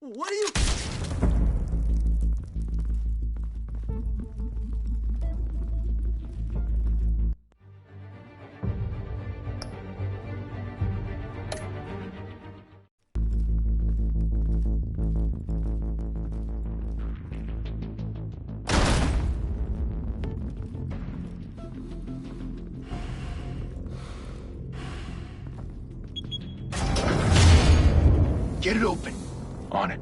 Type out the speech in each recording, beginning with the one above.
What are you... Get it open. On it.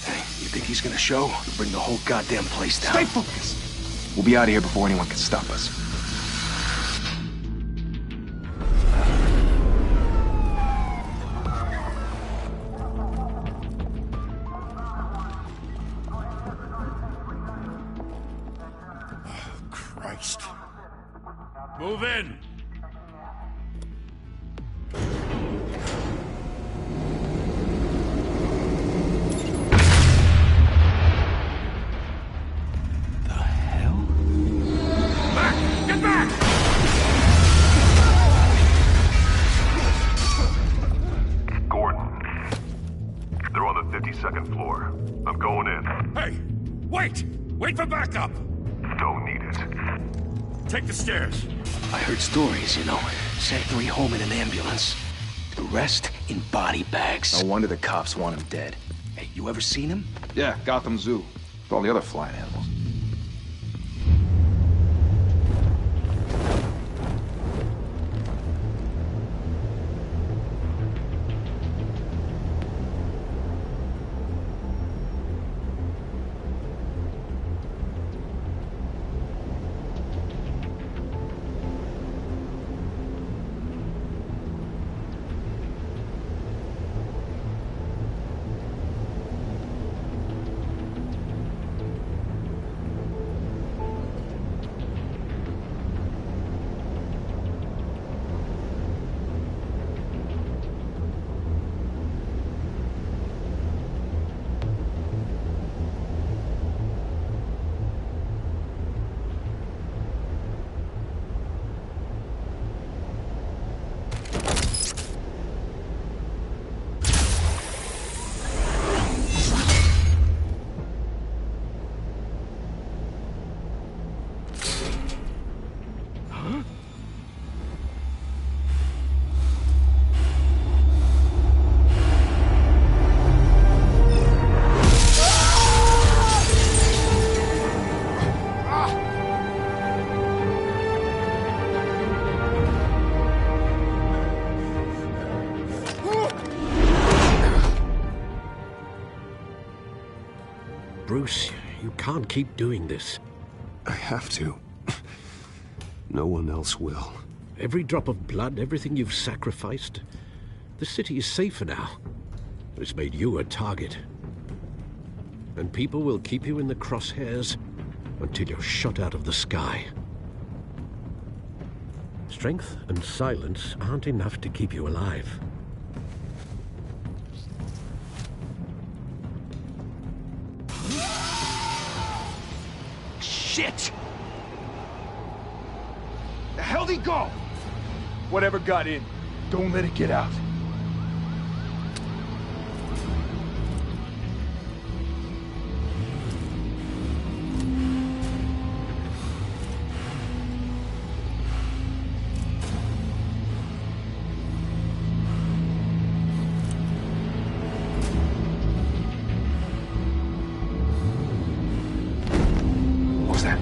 Hey, you think he's gonna show? He'll bring the whole goddamn place down. Stay focused! We'll be out of here before anyone can stop us. Oh, Christ. Move in! Second floor. I'm going in. Hey! Wait! Wait for backup! Don't need it. Take the stairs. I heard stories, you know. Sent 3 home in an ambulance. The rest in body bags. No wonder the cops want him dead. Hey, you ever seen him? Yeah, Gotham Zoo. With all the other flying animals. Bruce, you can't keep doing this. I have to. No one else will. Every drop of blood, everything you've sacrificed. The city is safer now. It's made you a target. And people will keep you in the crosshairs until you're shot out of the sky. Strength and silence aren't enough to keep you alive. Shit! The hell'd he go? Whatever got in, don't let it get out. What was that?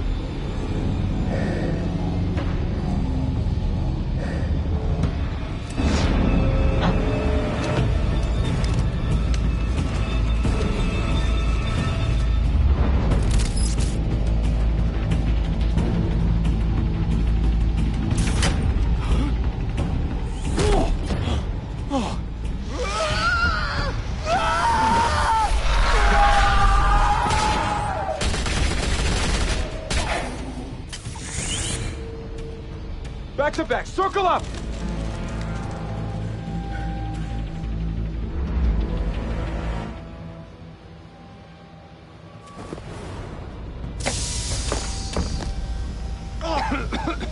Back to back, circle up!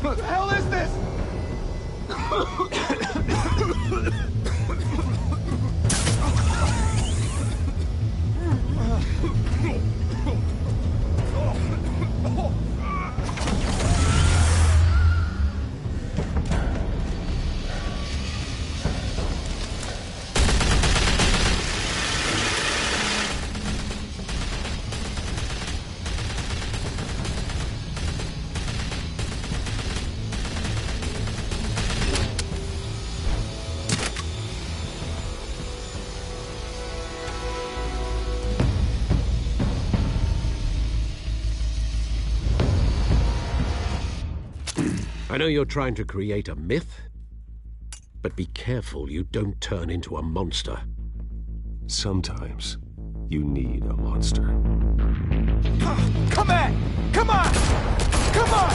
What the hell is this? I know you're trying to create a myth, but be careful you don't turn into a monster. Sometimes you need a monster. Come at! Come on! Come on!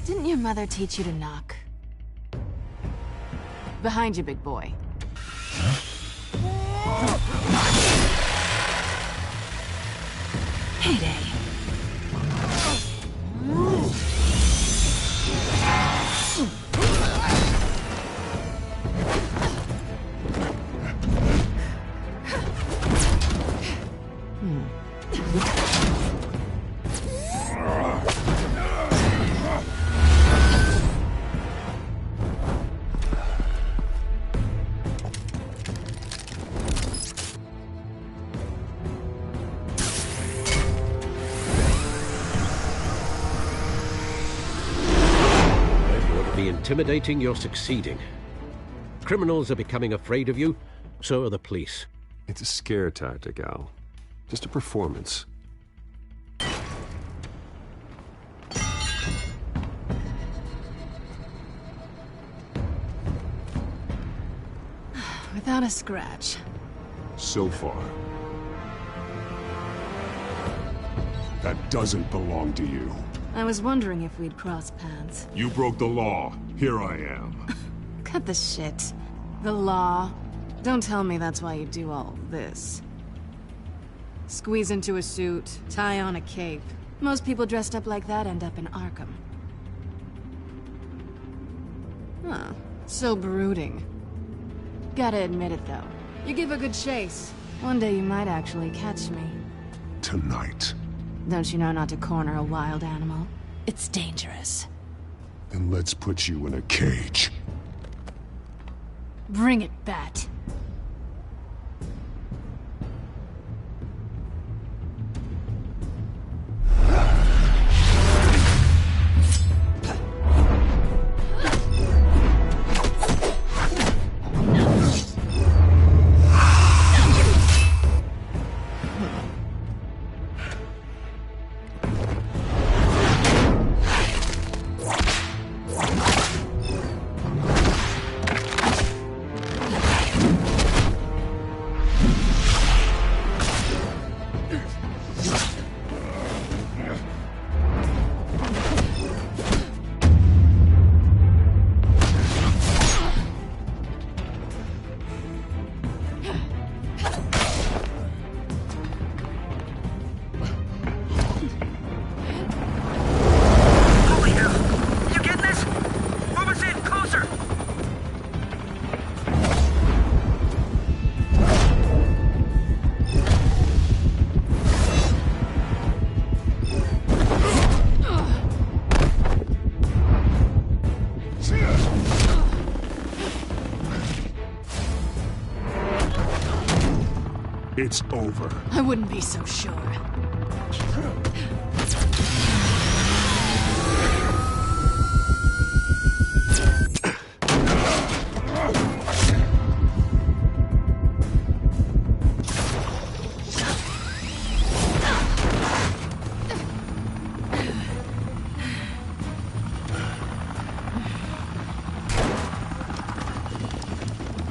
Didn't your mother teach you to knock? Behind you, big boy. Heyday. Intimidating, you're succeeding. Criminals are becoming afraid of you, so are the police. It's a scare tactic, Al. Just a performance. Without a scratch. So far. That doesn't belong to you. I was wondering if we'd cross paths. You broke the law. Here I am. Cut the shit. The law. Don't tell me that's why you do all this. Squeeze into a suit, tie on a cape. Most people dressed up like that end up in Arkham. Huh. So brooding. Gotta admit it, though. You give a good chase. One day you might actually catch me. Tonight. Don't you know not to corner a wild animal? It's dangerous. Then let's put you in a cage. Bring it, Bat. It's over. I wouldn't be so sure.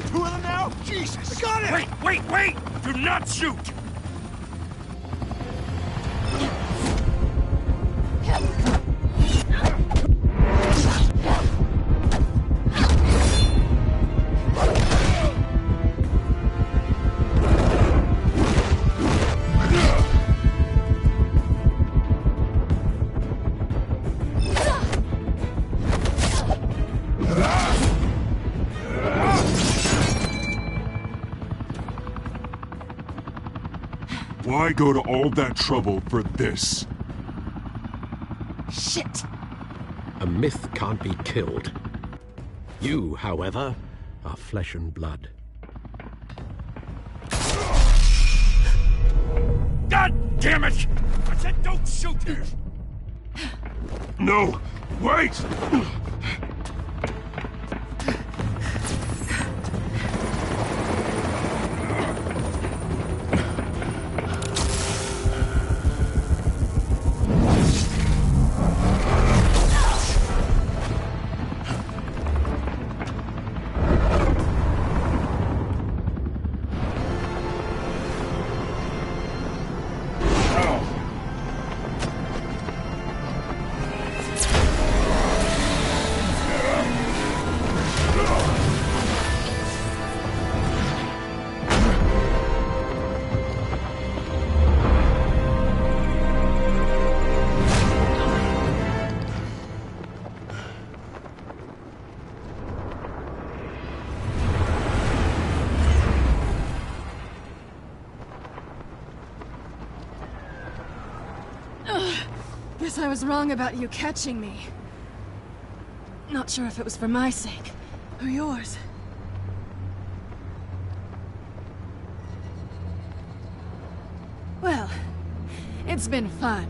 Two of them now? Jesus! I got it! Wait! Do not shoot! Why go to all that trouble for this? Shit! A myth can't be killed. You, however, are flesh and blood. God damn it! I said don't shoot! No! Wait! Guess I was wrong about you catching me. Not sure if it was for my sake, or yours. Well, it's been fun.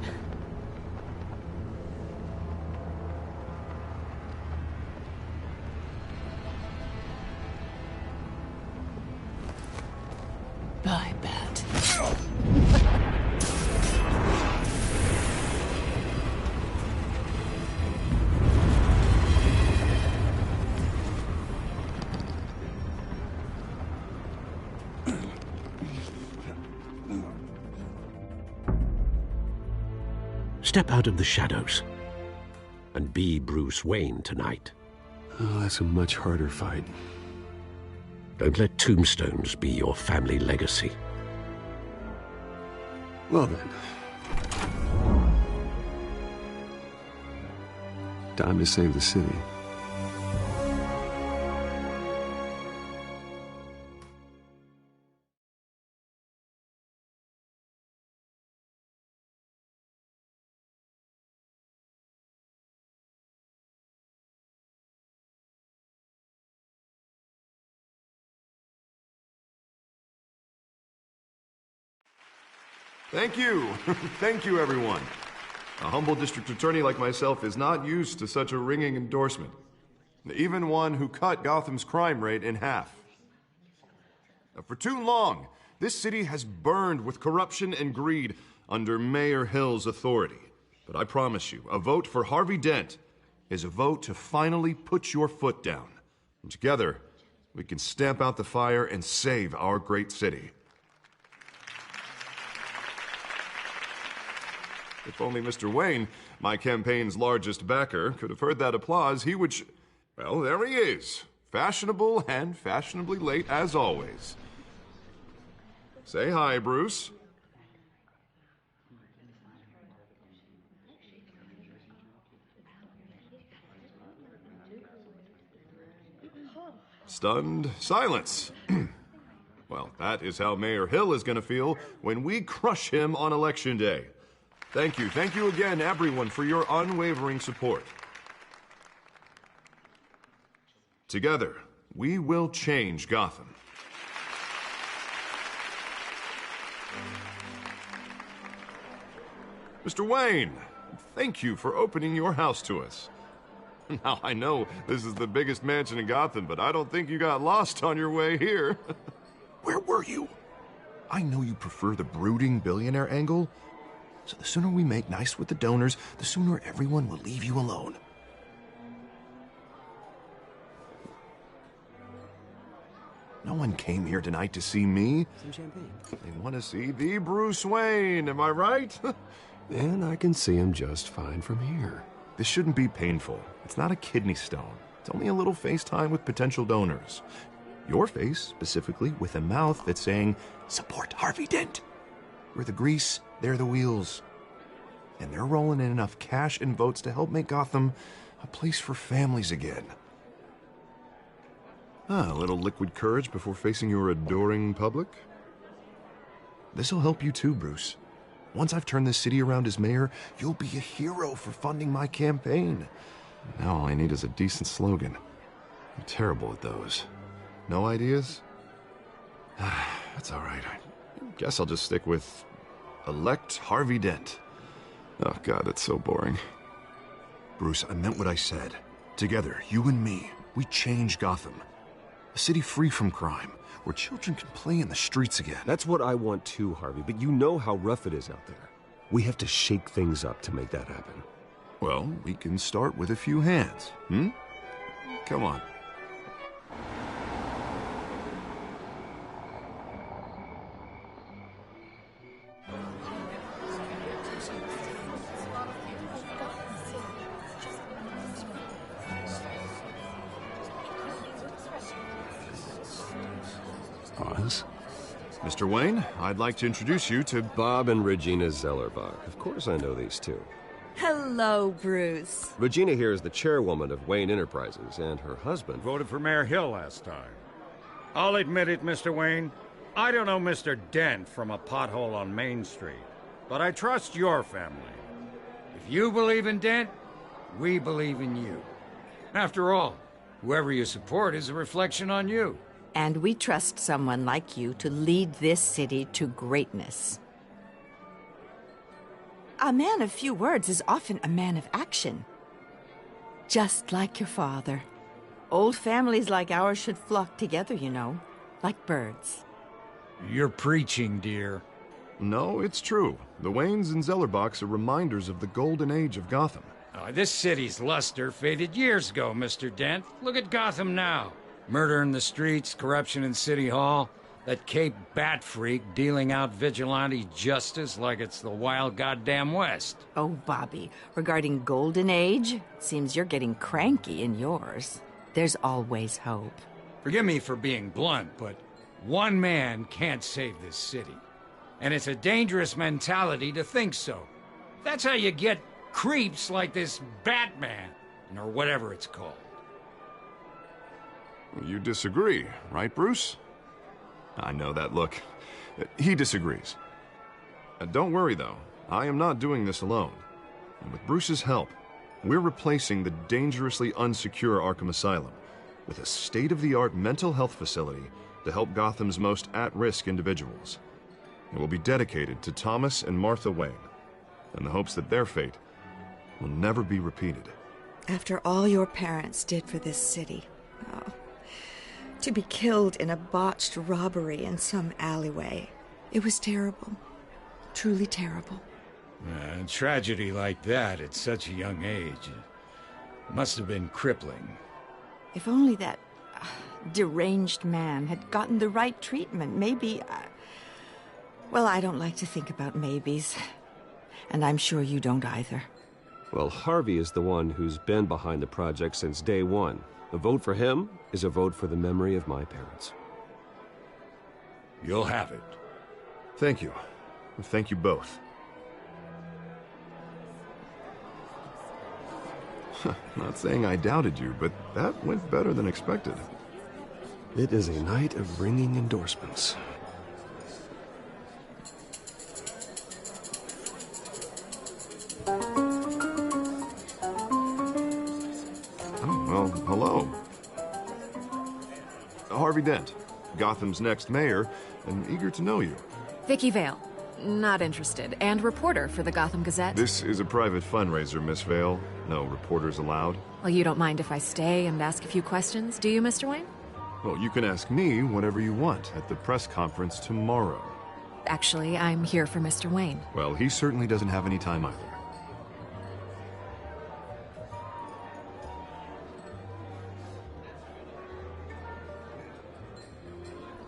Bye, Bat. Step out of the shadows and be Bruce Wayne tonight. Oh, that's a much harder fight. Don't let tombstones be your family legacy. Well then. Time to save the city. Thank you. Thank you, everyone. A humble district attorney like myself is not used to such a ringing endorsement. Even one who cut Gotham's crime rate in half. For too long, this city has burned with corruption and greed under Mayor Hill's authority. But I promise you, a vote for Harvey Dent is a vote to finally put your foot down. And together, we can stamp out the fire and save our great city. If only Mr. Wayne, my campaign's largest backer, could have heard that applause, he would well, there he is. Fashionable and fashionably late as always. Say hi, Bruce. Stunned silence. Well, that is how Mayor Hill is going to feel when we crush him on Election Day. Thank you. Thank you again, everyone, for your unwavering support. Together, we will change Gotham. Mr. Wayne, thank you for opening your house to us. Now, I know this is the biggest mansion in Gotham, but I don't think you got lost on your way here. Where were you? I know you prefer the brooding billionaire angle, so the sooner we make nice with the donors, the sooner everyone will leave you alone. No one came here tonight to see me. Some champagne. They want to see the Bruce Wayne, am I right? And I can see him just fine from here. This shouldn't be painful. It's not a kidney stone. It's only a little FaceTime with potential donors. Your face, specifically, with a mouth that's saying, support Harvey Dent. We're the grease, they're the wheels. And they're rolling in enough cash and votes to help make Gotham a place for families again. A little liquid courage before facing your adoring public. This'll help you too, Bruce. Once I've turned this city around as mayor, you'll be a hero for funding my campaign. Now all I need is a decent slogan. I'm terrible at those. No ideas? That's all right. I guess I'll just stick with elect Harvey Dent. Oh, God, that's so boring. Bruce, I meant what I said. Together, you and me, we change Gotham. A city free from crime, where children can play in the streets again. That's what I want too, Harvey, but you know how rough it is out there. We have to shake things up to make that happen. Well, we can start with a few hands, Come on. Oz? Mr. Wayne, I'd like to introduce you to Bob and Regina Zellerbach. Of course I know these two. Hello, Bruce. Regina here is the chairwoman of Wayne Enterprises, and her husband Voted for Mayor Hill last time. I'll admit it, Mr. Wayne. I don't know Mr. Dent from a pothole on Main Street, but I trust your family. If you believe in Dent, we believe in you. After all, whoever you support is a reflection on you. And we trust someone like you to lead this city to greatness. A man of few words is often a man of action. Just like your father. Old families like ours should flock together, you know, like birds. You're preaching, dear. No, it's true. The Waynes and Zellerbachs are reminders of the golden age of Gotham. This city's luster faded years ago, Mr. Dent. Look at Gotham now. Murder in the streets, corruption in City Hall, that Cape Bat freak dealing out vigilante justice like it's the wild goddamn West. Oh, Bobby, regarding Golden Age, seems you're getting cranky in yours. There's always hope. Forgive me for being blunt, but one man can't save this city. And it's a dangerous mentality to think so. That's how you get creeps like this Batman, or whatever it's called. You disagree, right, Bruce? I know that look. He disagrees. Don't worry, though. I am not doing this alone. And with Bruce's help, we're replacing the dangerously unsecure Arkham Asylum with a state-of-the-art mental health facility to help Gotham's most at-risk individuals. It will be dedicated to Thomas and Martha Wayne, in the hopes that their fate will never be repeated. After all your parents did for this city, oh, to be killed in a botched robbery in some alleyway, it was terrible. Truly terrible. A tragedy like that at such a young age must have been crippling. If only that deranged man had gotten the right treatment, maybe... well, I don't like to think about maybes. And I'm sure you don't either. Well, Harvey is the one who's been behind the project since day one. A vote for him is a vote for the memory of my parents. You'll have it. Thank you. Thank you both. Not saying I doubted you, but that went better than expected. It is a night of ringing endorsements. Oh, well, hello. Harvey Dent, Gotham's next mayor, and eager to know you. Vicky Vale. Not interested. And reporter for the Gotham Gazette. This is a private fundraiser, Miss Vale. No reporters allowed. Well, you don't mind if I stay and ask a few questions, do you, Mr. Wayne? Well, you can ask me whatever you want at the press conference tomorrow. Actually, I'm here for Mr. Wayne. Well, he certainly doesn't have any time either.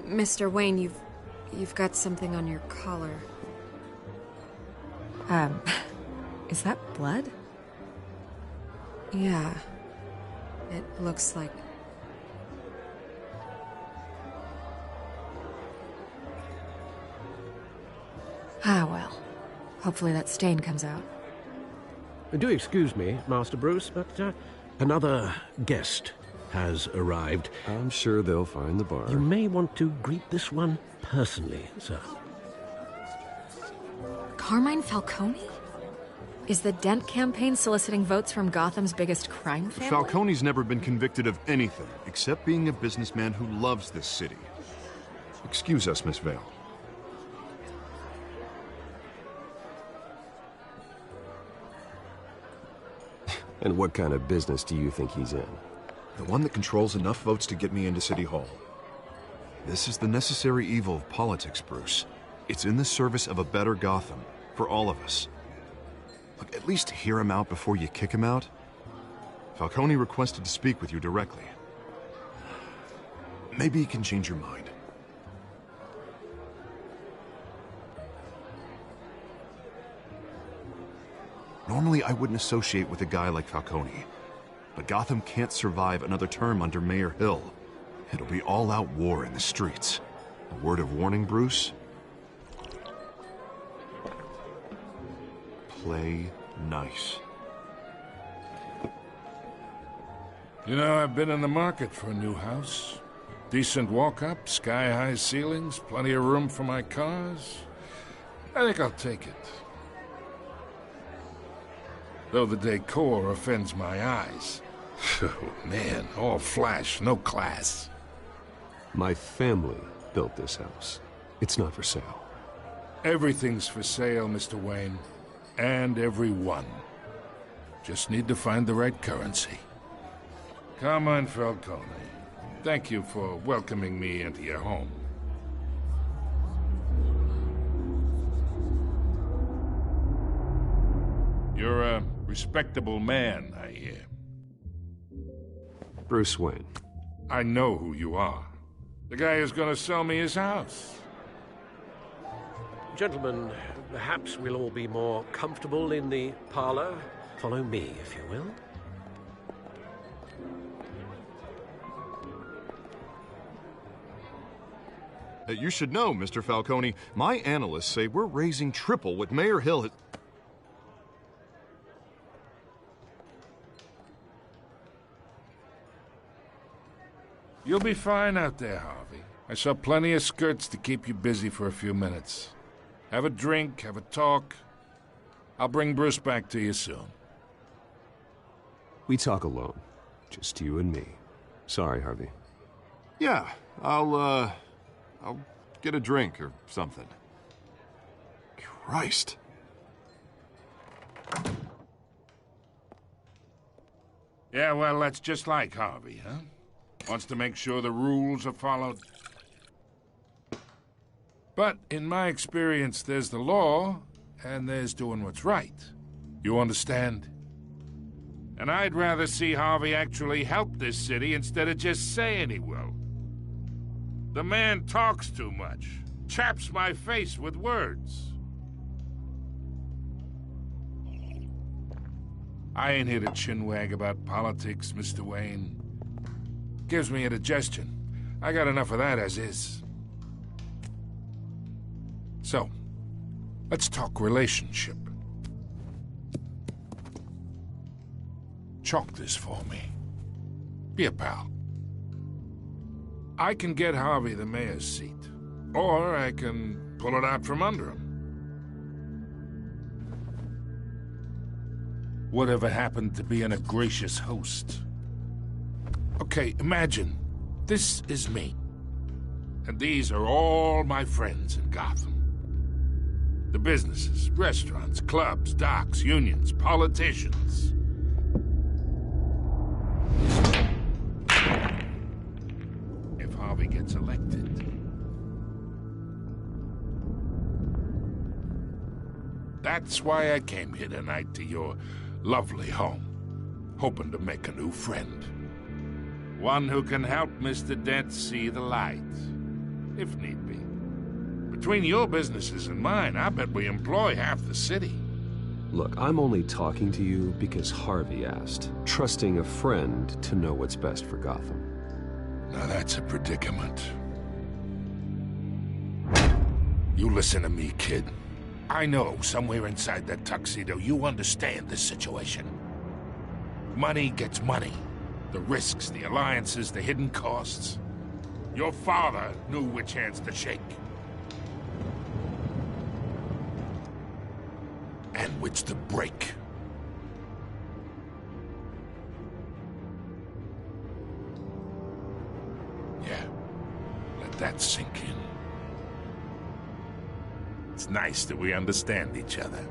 Mr. Wayne, you've got something on your collar. Is that blood? Yeah. It looks like... Ah, well. Hopefully that stain comes out. Do excuse me, Master Bruce, but another guest has arrived. I'm sure they'll find the bar. You may want to greet this one personally, sir. Carmine Falcone? Is the Dent campaign soliciting votes from Gotham's biggest crime family? Falcone's never been convicted of anything except being a businessman who loves this city. Excuse us, Miss Vale. And what kind of business do you think he's in? The one that controls enough votes to get me into City Hall. This is the necessary evil of politics, Bruce. It's in the service of a better Gotham, for all of us. Look, at least hear him out before you kick him out. Falcone requested to speak with you directly. Maybe he can change your mind. Normally, I wouldn't associate with a guy like Falcone. But Gotham can't survive another term under Mayor Hill. It'll be all-out war in the streets. A word of warning, Bruce? Play nice. You know, I've been in the market for a new house. Decent walk-up, sky-high ceilings, plenty of room for my cars. I think I'll take it. Though the decor offends my eyes. Oh, man, all flash, no class. My family built this house. It's not for sale. Everything's for sale, Mr. Wayne. And everyone. Just need to find the right currency. Carmine Falcone, thank you for welcoming me into your home. You're a respectable man, I hear. Bruce Wayne. I know who you are. The guy who's gonna sell me his house. Gentlemen, perhaps we'll all be more comfortable in the parlor. Follow me, if you will. You should know, Mr. Falcone, my analysts say we're raising triple what Mayor Hill has... You'll be fine out there, Harvey. I saw plenty of skirts to keep you busy for a few minutes. Have a drink, have a talk. I'll bring Bruce back to you soon. We talk alone. Just you and me. Sorry, Harvey. Yeah, I'll get a drink or something. Christ. Yeah, well, that's just like Harvey, huh? Wants to make sure the rules are followed. But in my experience, there's the law, and there's doing what's right. You understand? And I'd rather see Harvey actually help this city instead of just saying he will. The man talks too much, chaps my face with words. I ain't here to chinwag about politics, Mr. Wayne. Gives me indigestion. I got enough of that as is. So, let's talk relationship. Chalk this for me. Be a pal. I can get Harvey the mayor's seat, or I can pull it out from under him. Whatever happened to being a gracious host? Okay, imagine, this is me. And these are all my friends in Gotham. The businesses, restaurants, clubs, docks, unions, politicians. If Harvey gets elected, that's why I came here tonight to your lovely home, hoping to make a new friend. One who can help Mr. Dent see the light, if need be. Between your businesses and mine, I bet we employ half the city. Look, I'm only talking to you because Harvey asked, trusting a friend to know what's best for Gotham. Now that's a predicament. You listen to me, kid. I know somewhere inside that tuxedo you understand this situation. Money gets money. The risks, the alliances, the hidden costs. Your father knew which hands to shake. And which to break. Yeah, let that sink in. It's nice that we understand each other.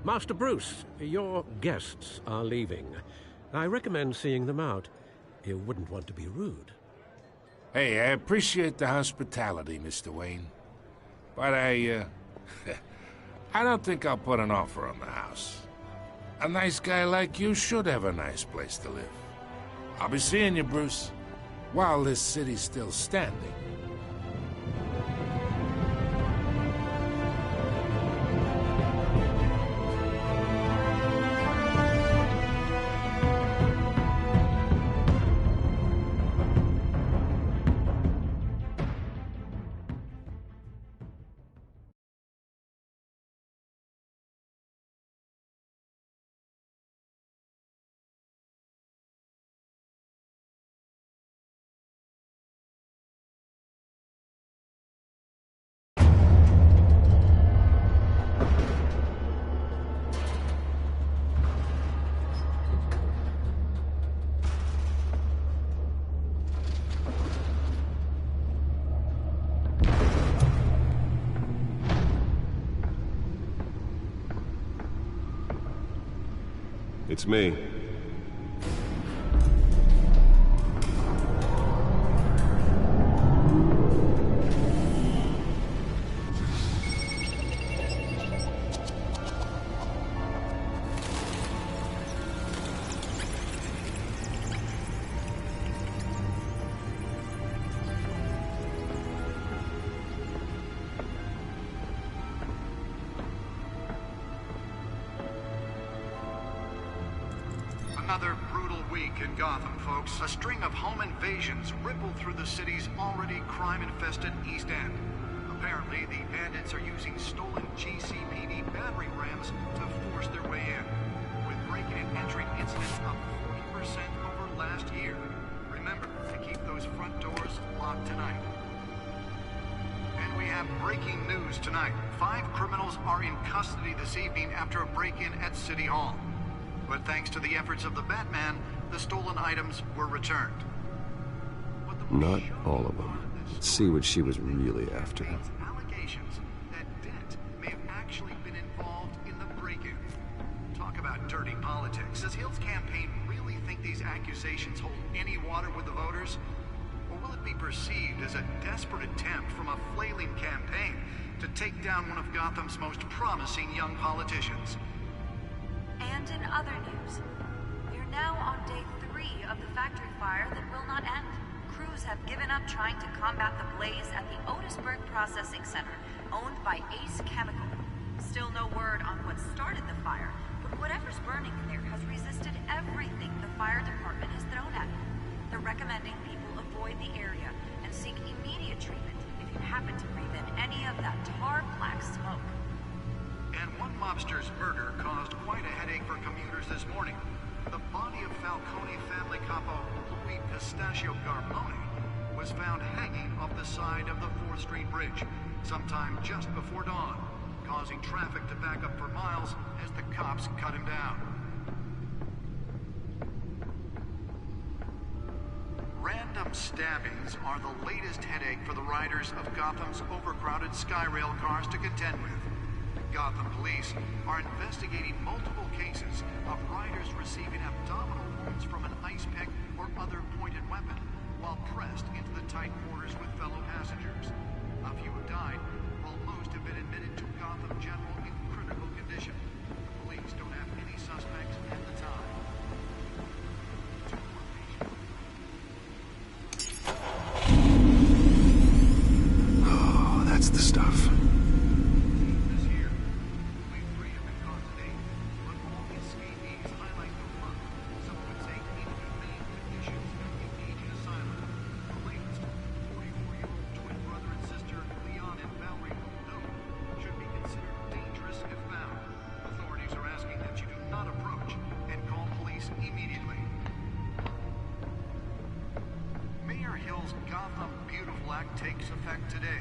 Master Bruce, your guests are leaving. I recommend seeing them out. You wouldn't want to be rude. Hey, I appreciate the hospitality, Mr. Wayne. But I don't think I'll put an offer on the house. A nice guy like you should have a nice place to live. I'll be seeing you, Bruce, while this city's still standing. It's me. Another brutal week in Gotham, folks. A string of home invasions rippled through the city's already crime-infested East End. Apparently, the bandits are using stolen GCPD battering rams to force their way in, with break-in and entry incidents up 40% over last year. Remember to keep those front doors locked tonight. And we have breaking news tonight. 5 criminals are in custody this evening after a break-in at City Hall. But thanks to the efforts of the Batman, the stolen items were returned. Not all of them. Let's see what she was really after. Allegations that Dent may have actually been involved in the break-in. Talk about dirty politics. Does Hill's campaign really think these accusations hold any water with the voters? Or will it be perceived as a desperate attempt from a flailing campaign to take down one of Gotham's most promising young politicians? And in other news, we're now on day 3 of the factory fire that will not end. Crews have given up trying to combat the blaze at the Otisburg Processing Center, owned by Ace Chemical. Still no word on what started the fire, but whatever's burning in there has resisted everything the fire department has thrown at it. They're recommending people avoid the area and seek immediate treatment if you happen to breathe in any of that tar black smoke. And one mobster's murder caused quite a headache for commuters this morning. The body of Falcone family capo Louis Pistachio Garmone was found hanging off the side of the 4th Street Bridge sometime just before dawn, causing traffic to back up for miles as the cops cut him down. Random stabbings are the latest headache for the riders of Gotham's overcrowded Skyrail cars to contend with. Gotham police are investigating multiple cases of riders receiving abdominal wounds from an ice pick or other pointed weapon while pressed into the tight quarters with fellow passengers. A few have died, while most have been admitted to Gotham General in critical condition. The police don't have any suspects at the time. Oh, that's the stuff. Gotham Beautiful Act takes effect today,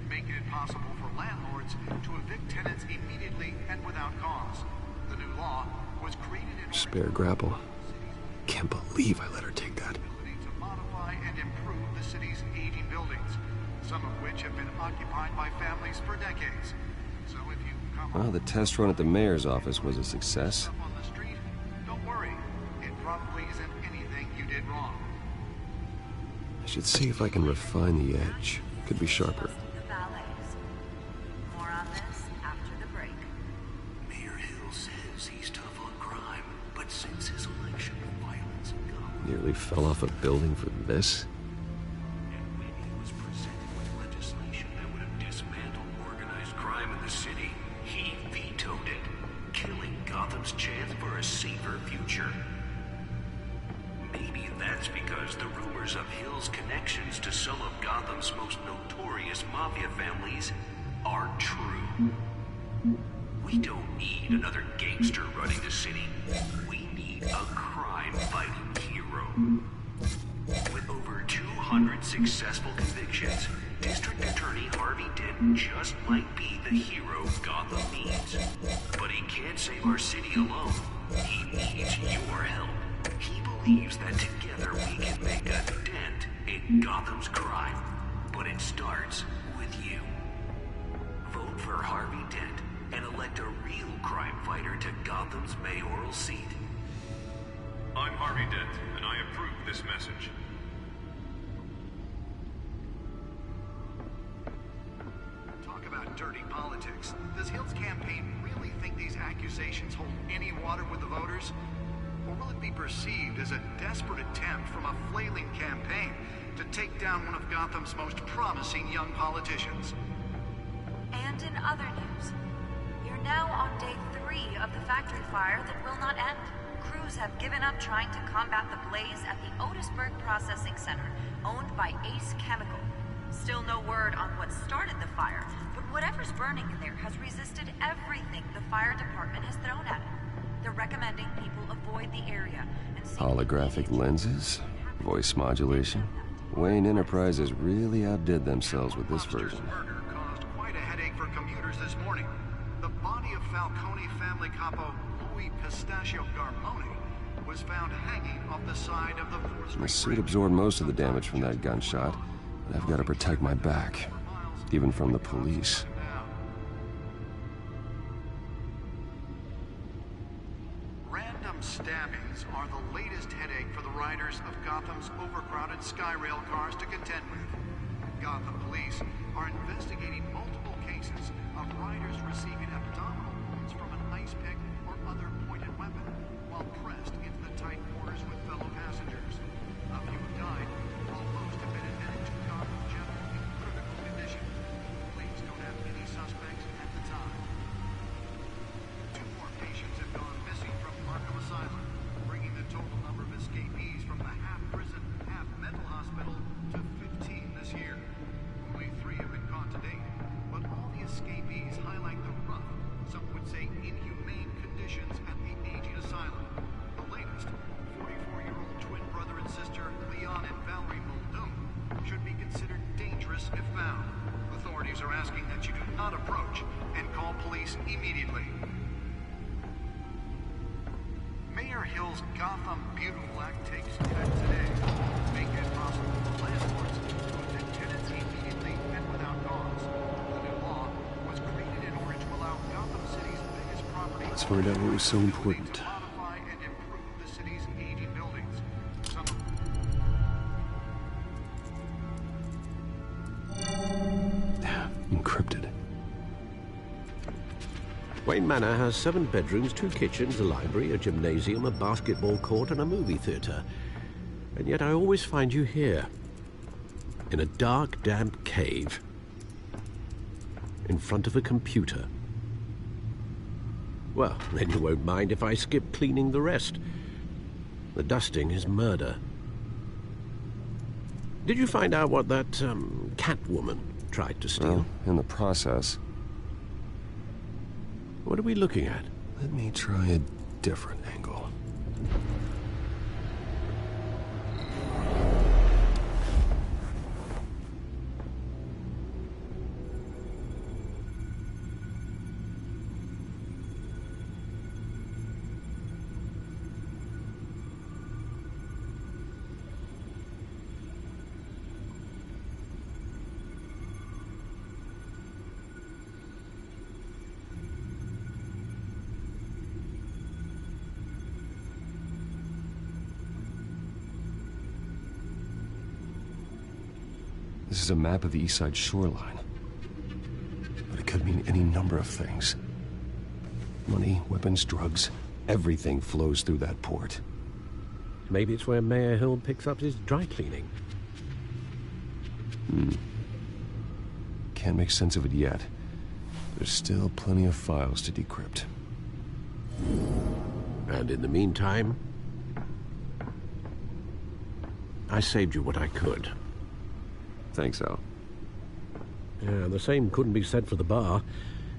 making it possible for landlords to evict tenants immediately and without cause. The new law was created in Spare grapple. Can't believe I let her take that. to modify and improve the city's aging buildings, some of which have been occupied by families for decades. So if you come Well, the test run at the mayor's office was a success. up on the street, don't worry. It probably isn't anything you did wrong. I should see if I can refine the edge. Could be sharper. The ballets. More on this after the break. Mayor Hill says he's tough on crime, but since his election, violence in Gotham. Nearly fell off a building for this. And when he was presented with legislation that would have dismantled organized crime in the city, he vetoed it, killing Gotham's chance for a safer future. Maybe that's because the rumors of Hill's connections to some of Gotham's most notorious mafia families are true. We don't need another gangster running the city. We need a crime-fighting hero. With over 200 successful convictions, District Attorney Harvey Dent just might be the hero Gotham needs. But he can't save our city alone. He needs your help. He believes that together we can make a dent in Gotham's crime. But it starts with you. Vote for Harvey Dent and elect a real crime fighter to Gotham's mayoral seat. I'm Harvey Dent, and I approve this message. Talk about dirty politics. Does Hill's campaign really think these accusations hold any water with the voters? Or will it be perceived as a desperate attempt from a flailing campaign to take down one of Gotham's most promising young politicians? And in other news, we're now on day 3 of the factory fire that will not end. Crews have given up trying to combat the blaze at the Otisburg Processing Center, owned by Ace Chemical. Still no word on what started the fire, but whatever's burning in there has resisted everything the fire department has thrown at it. They're recommending people avoid the area and seek Holographic lenses? Voice modulation? Wayne Enterprises really outdid themselves with this version. Murder caused quite a headache for commuters this morning. The body of Falcone family capo Louis Pistachio Garmone was found hanging off the side of the 4th Street The suit Bridge. absorbed most of the damage from that gunshot. I've got to protect my back, even from the police. Random stabbings are the latest headache for the riders of Gotham's overcrowded Skyrail cars to contend with. Gotham police are investigating multiple cases of riders receiving abdominal wounds from an ice pick or other pointed weapon while pressed into the tight quarters with fellow passengers. A few have died, while most have been admitted to Gotham General in critical condition. Police don't have any suspects at the time. 2 more patients have gone missing from Arkham Asylum, bringing the total number of escapees from the half-prison, half-mental hospital to 15 this year. Only 3 have been caught to date, but all the escapees highlight the rough, some would say inhumane conditions at the aging asylum. The latest, 44-year-old twin brother and sister Leon and Valerie Muldoon, should be considered dangerous if found. Authorities are asking that you do not approach and call police immediately. Mayor Hill's Gotham Beautiful Act takes effect today, making it possible for landlords to evict tenants immediately and without cause. The new law was created in order to allow Gotham City's biggest property Let's find out what was so important. to modify and improve the city's aging buildings. Encrypted. Wayne Manor has 7 bedrooms, 2 kitchens, a library, a gymnasium, a basketball court, and a movie theater. And yet I always find you here, in a dark, damp cave, in front of a computer. Well, then you won't mind if I skip cleaning the rest. The dusting is murder. Did you find out what that, Catwoman tried to steal? Well, in the process. What are we looking at? Let me try a different angle. This is a map of the East Side shoreline. But it could mean any number of things. Money, weapons, drugs, everything flows through that port. Maybe it's where Mayor Hill picks up his dry cleaning. Can't make sense of it yet. There's still plenty of files to decrypt. And in the meantime, I saved you what I could. Thanks, Al. Yeah, the same couldn't be said for the bar.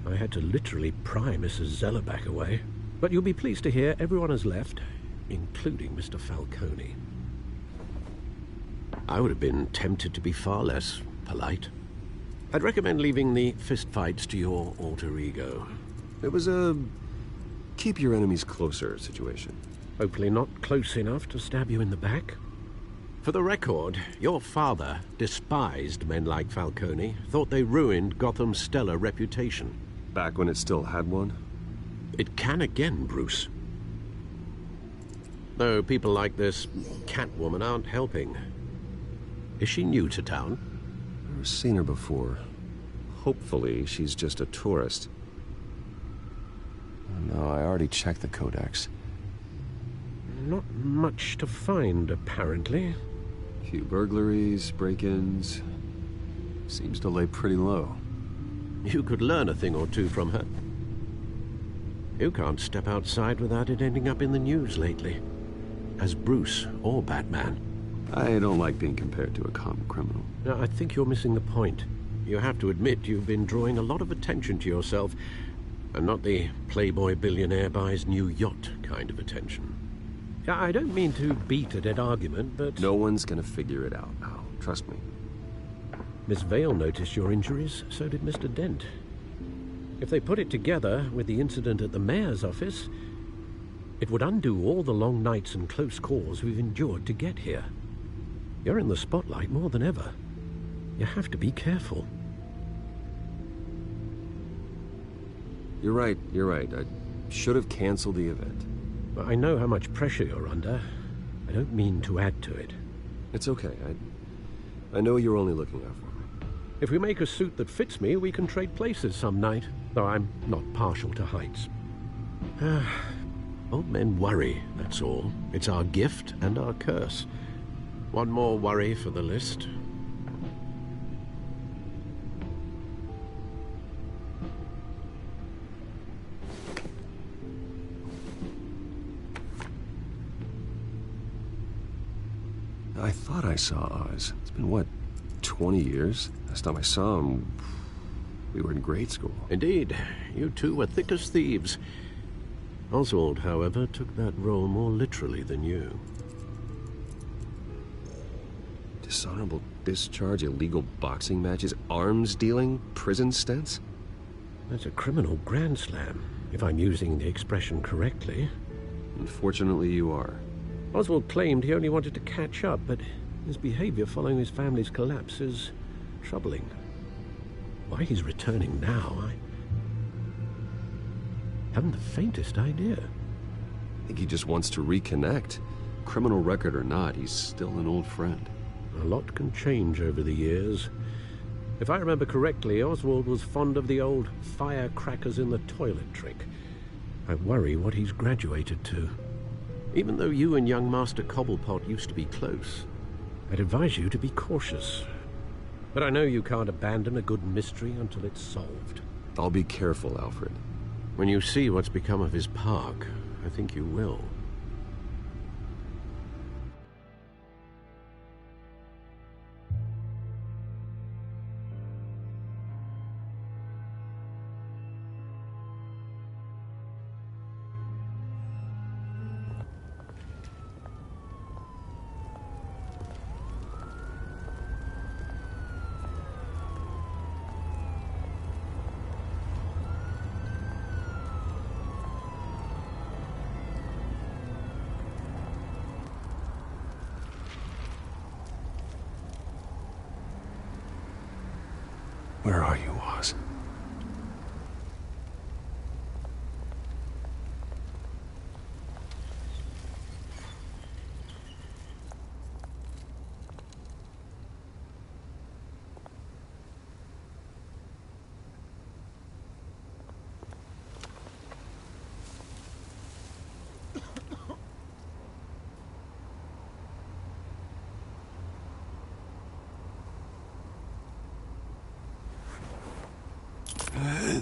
I had to literally pry Mrs. Zeller back away. But you'll be pleased to hear everyone has left, including Mr. Falcone. I would have been tempted to be far less polite. I'd recommend leaving the fistfights to your alter ego. It was a keep your enemies closer situation. Hopefully not close enough to stab you in the back. For the record, your father despised men like Falcone, thought they ruined Gotham's stellar reputation. Back when it still had one? It can again, Bruce. Though people like this Catwoman aren't helping. Is she new to town? I've seen her before. Hopefully, she's just a tourist. No, I already checked the codex. Not much to find, apparently. Few burglaries, break-ins. Seems to lay pretty low. You could learn a thing or two from her. You can't step outside without it ending up in the news lately. As Bruce or Batman. I don't like being compared to a common criminal. Now, I think you're missing the point. You have to admit you've been drawing a lot of attention to yourself, and not the playboy billionaire buys new yacht kind of attention. I don't mean to beat a dead argument, but... No one's gonna figure it out, Al. Trust me. Miss Vale noticed your injuries, so did Mr. Dent. If they put it together with the incident at the mayor's office, it would undo all the long nights and close calls we've endured to get here. You're in the spotlight more than ever. You have to be careful. You're right. I should have canceled the event. But I know how much pressure you're under. I don't mean to add to it. It's okay. I know you're only looking out for me. If we make a suit that fits me, we can trade places some night, though I'm not partial to heights. Old men worry, that's all. It's our gift and our curse. One more worry for the list. I thought I saw Oz. It's been, what, 20 years? Last time I saw him, we were in grade school. Indeed. You two were thick as thieves. Oswald, however, took that role more literally than you. Dishonorable discharge, illegal boxing matches, arms dealing, prison stints? That's a criminal grand slam, if I'm using the expression correctly. Unfortunately, you are. Oswald claimed he only wanted to catch up, but his behavior following his family's collapse is troubling. Why he's returning now, I haven't the faintest idea. I think he just wants to reconnect. Criminal record or not, he's still an old friend. A lot can change over the years. If I remember correctly, Oswald was fond of the old firecrackers in the toilet trick. I worry what he's graduated to. Even though you and young Master Cobblepot used to be close, I'd advise you to be cautious. But I know you can't abandon a good mystery until it's solved. I'll be careful, Alfred. When you see what's become of his park, I think you will. Where are you, Oz?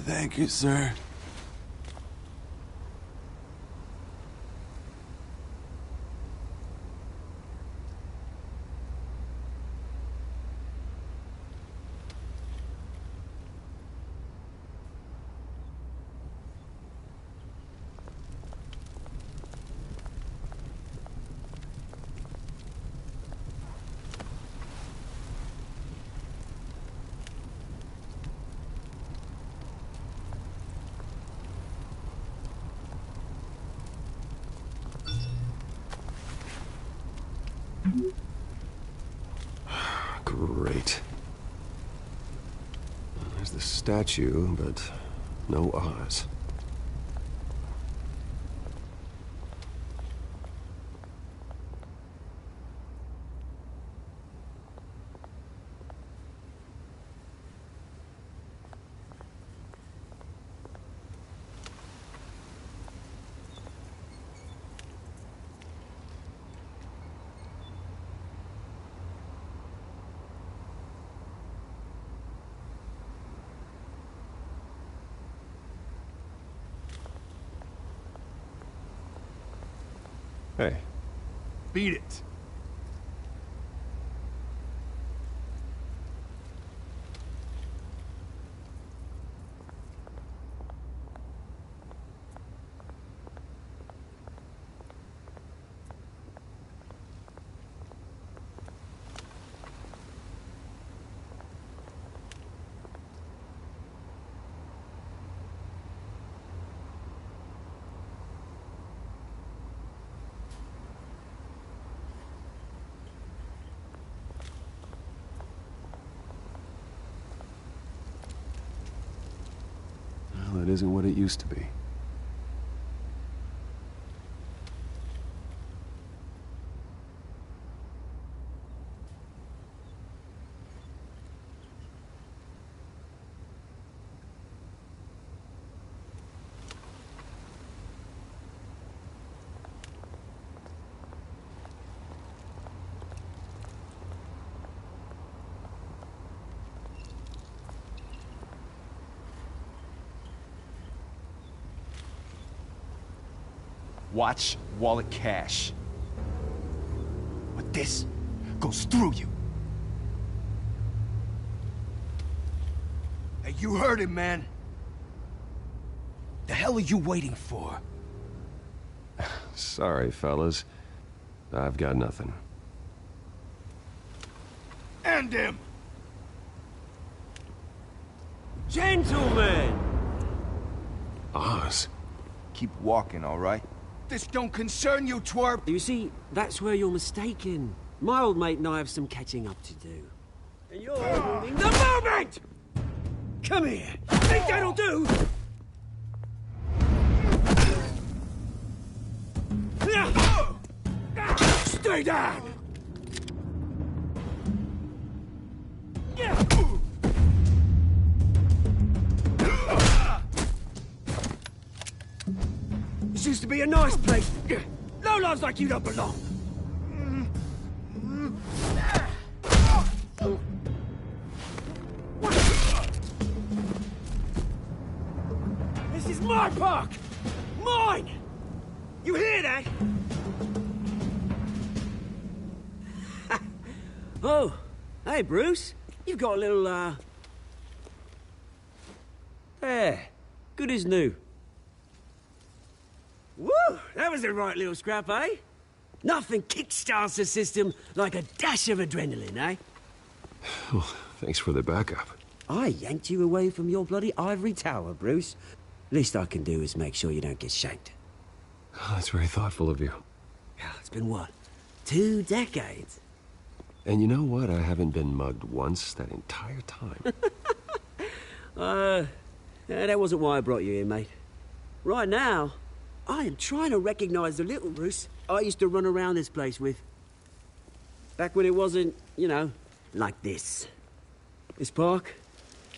Thank you, sir. Great. There's the statue, but no Oz. Hey. Beat it. isn't what it used to be. Watch wallet cash. But this goes through you. Hey, you heard him, man. The hell are you waiting for? Sorry, fellas. I've got nothing. End him! Gentlemen! Oz. Keep walking, all right? This don't concern you, twerp! You see, that's where you're mistaken. My old mate and I have some catching up to do. And you're ruining the moment! Come here! Think that'll do? Stay down! This used to be a nice place. Lowlifes like you don't belong. This is my park! Mine! You hear that? Oh, hey, Bruce. You've got a little, There. Good as new. Woo! That was a right little scrap, eh? Nothing kickstarts the system like a dash of adrenaline, eh? Well, thanks for the backup. I yanked you away from your bloody ivory tower, Bruce. Least I can do is make sure you don't get shanked. Oh, that's very thoughtful of you. Yeah, it's been what? 2 decades? And you know what? I haven't been mugged once that entire time. That wasn't why I brought you here, mate. Right now, I am trying to recognize the little Bruce I used to run around this place with. Back when it wasn't, you know, like this. This park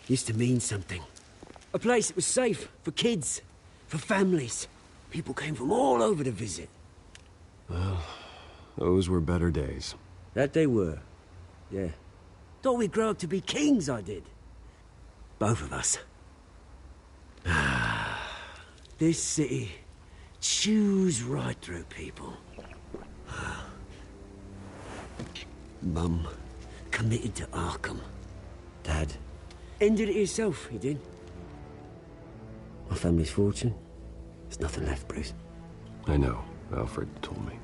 used to mean something. A place that was safe for kids, for families. People came from all over to visit. Well, those were better days. That they were. Yeah. Thought we'd grow up to be kings, I did. Both of us. This city chews right through people. Mum committed to Arkham. Dad ended it himself, he did. My family's fortune. There's nothing left, Bruce. I know. Alfred told me.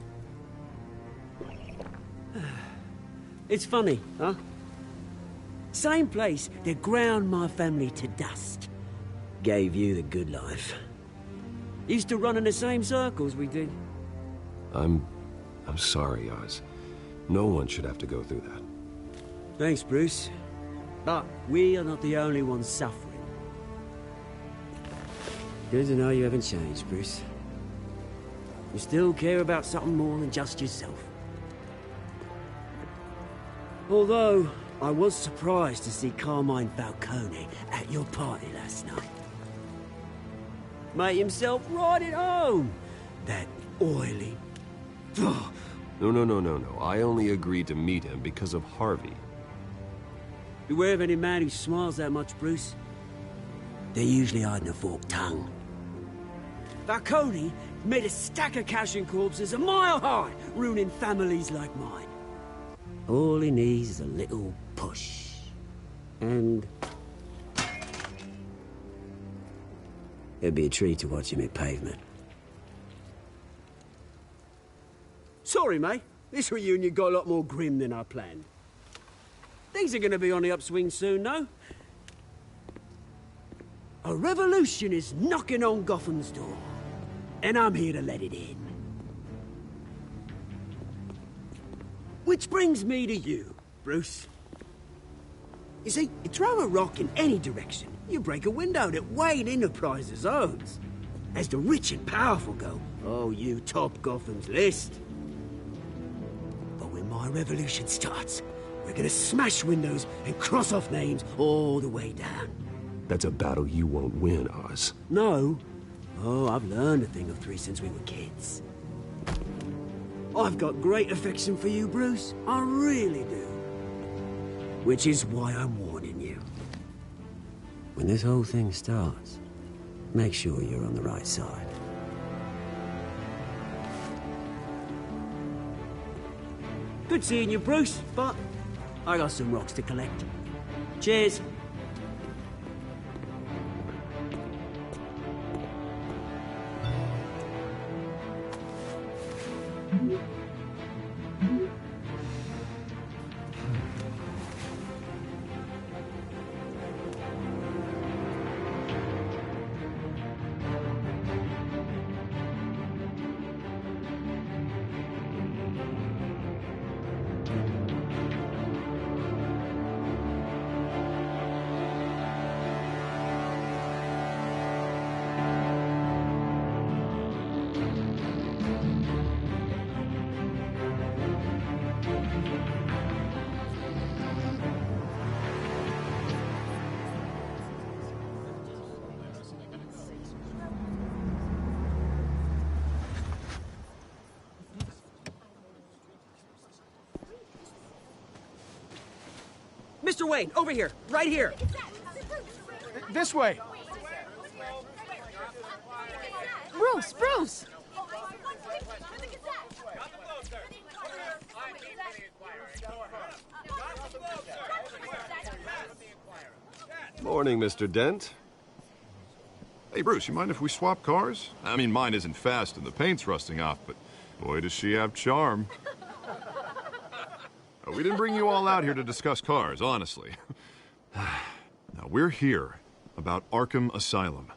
It's funny, huh? Same place that ground my family to dust. Gave you the good life. Used to run in the same circles we did. I'm sorry, Oz. No one should have to go through that. Thanks, Bruce. But we are not the only ones suffering. Good to know you haven't changed, Bruce. You still care about something more than just yourself. Although, I was surprised to see Carmine Falcone at your party last night. Made himself right at home. That oily... No. I only agreed to meet him because of Harvey. Beware of any man who smiles that much, Bruce. They're usually hiding a forked tongue. Falcone made a stack of cash and corpses a mile high, ruining families like mine. All he needs is a little push. And... it'd be a treat to watch him hit pavement. Sorry, mate. This reunion got a lot more grim than I planned. Things are gonna be on the upswing soon, no? A revolution is knocking on Gotham's door. And I'm here to let it in. Which brings me to you, Bruce. You see, you throw a rock in any direction, You break a window that Wayne Enterprises owns. As the rich and powerful go, oh, you top Gotham's list. But when my revolution starts, we're gonna smash windows and cross off names all the way down. That's a battle you won't win, Oz. No. Oh, I've learned a thing or three since we were kids. I've got great affection for you, Bruce. I really do. Which is why I'm warning you. When this whole thing starts, make sure you're on the right side. Good seeing you, Bruce, but I got some rocks to collect. Cheers. Mr. Wayne, over here, right here. This way. Bruce! Morning, Mr. Dent. Hey, Bruce, you mind if we swap cars? I mean, mine isn't fast and the paint's rusting off, but boy, does she have charm. We didn't bring you all out here to discuss cars, honestly. Now, we're here about Arkham Asylum.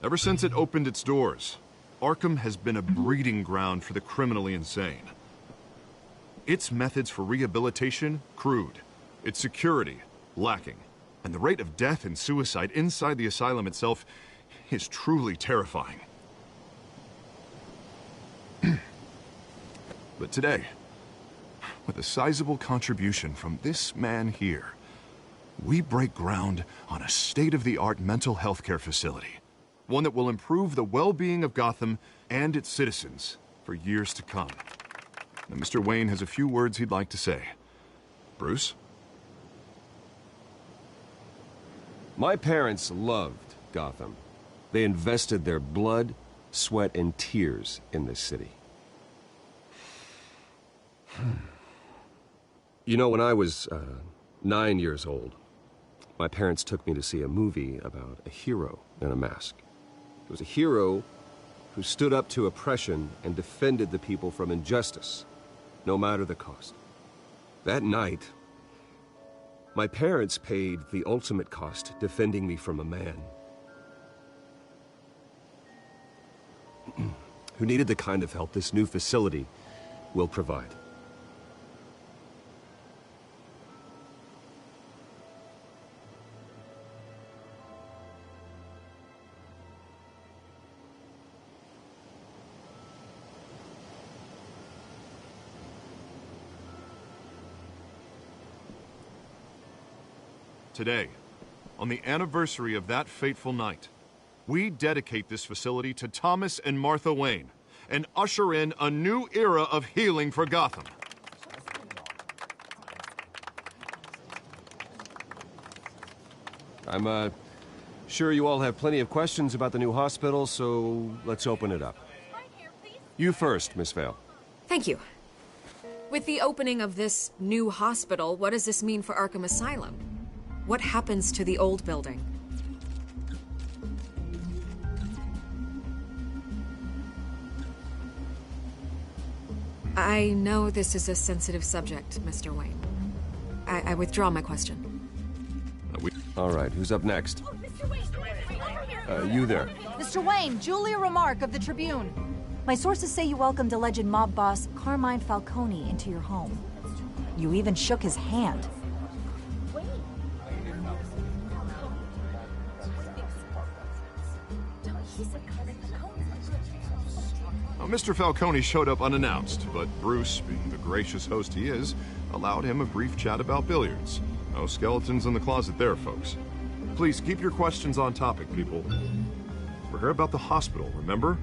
Ever since it opened its doors, Arkham has been a breeding ground for the criminally insane. Its methods for rehabilitation, crude. Its security, lacking. And the rate of death and suicide inside the asylum itself is truly terrifying. But today, with a sizable contribution from this man here, we break ground on a state-of-the-art mental health care facility. One that will improve the well-being of Gotham and its citizens for years to come. Now, Mr. Wayne has a few words he'd like to say. Bruce? My parents loved Gotham. They invested their blood, sweat, and tears in this city. You know, when I was 9 years old, my parents took me to see a movie about a hero in a mask. It was a hero who stood up to oppression and defended the people from injustice, no matter the cost. That night, my parents paid the ultimate cost defending me from a man who needed the kind of help this new facility will provide. Today, on the anniversary of that fateful night, we dedicate this facility to Thomas and Martha Wayne and usher in a new era of healing for Gotham. I'm sure you all have plenty of questions about the new hospital, so let's open it up. You first, Miss Vale. Thank you. With the opening of this new hospital, what does this mean for Arkham Asylum? What happens to the old building? I know this is a sensitive subject, Mr. Wayne. I withdraw my question. All right, who's up next? You there. Mr. Wayne, Julia Remark of the Tribune. My sources say you welcomed alleged mob boss Carmine Falcone into your home. You even shook his hand. Now, Mr. Falcone showed up unannounced, but Bruce, being the gracious host he is, allowed him a brief chat about billiards. No skeletons in the closet there, folks. Please keep your questions on topic, people. We're here about the hospital, remember?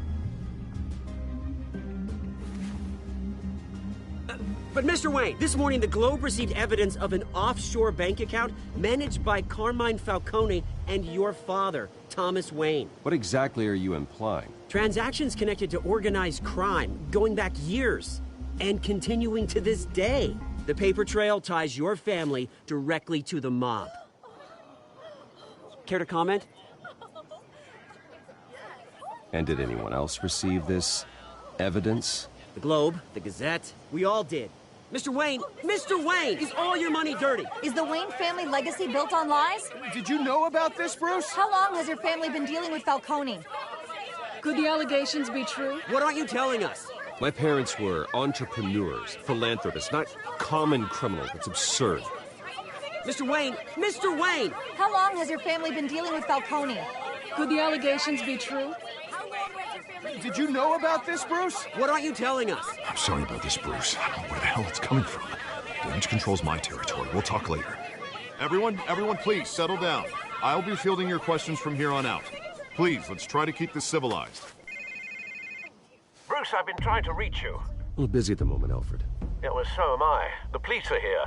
But Mr. Wayne, this morning the Globe received evidence of an offshore bank account managed by Carmine Falcone and your father, Thomas Wayne. What exactly are you implying? Transactions connected to organized crime, going back years, and continuing to this day. The paper trail ties your family directly to the mob. Care to comment? And did anyone else receive this evidence? The Globe, the Gazette, we all did. Mr. Wayne, is all your money dirty? Is the Wayne family legacy built on lies? Did you know about this, Bruce? How long has your family been dealing with Falcone? Could the allegations be true? What aren't you telling us? My parents were entrepreneurs, philanthropists, not common criminals. It's absurd. Mr. Wayne! How long has your family been dealing with Falcone? Could the allegations be true? Did you know about this, Bruce? What aren't you telling us? I'm sorry about this, Bruce. I don't know where the hell it's coming from. Damage control's my territory. We'll talk later. Everyone, please, settle down. I'll be fielding your questions from here on out. Please, let's try to keep this civilized. Bruce, I've been trying to reach you. A little busy at the moment, Alfred. Yeah, well, so am I. The police are here.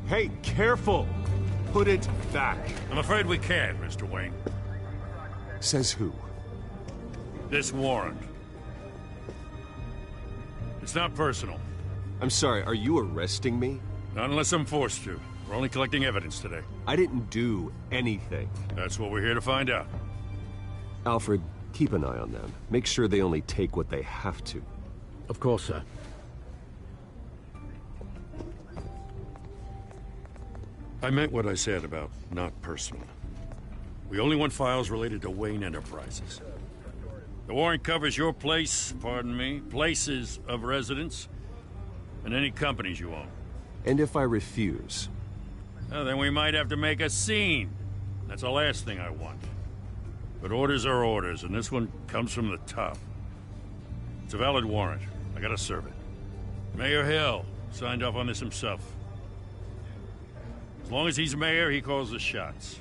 Hey, careful! Put it back. I'm afraid we can't, Mr. Wayne. Says who? This warrant. It's not personal. I'm sorry, are you arresting me? Not unless I'm forced to. We're only collecting evidence today. I didn't do anything. That's what we're here to find out. Alfred, keep an eye on them. Make sure they only take what they have to. Of course, sir. I meant what I said about not personal. We only want files related to Wayne Enterprises. The warrant covers your places of residence, and any companies you own. And if I refuse? Well, then we might have to make a scene. That's the last thing I want. But orders are orders, and this one comes from the top. It's a valid warrant. I gotta serve it. Mayor Hill signed off on this himself. As long as he's mayor, he calls the shots.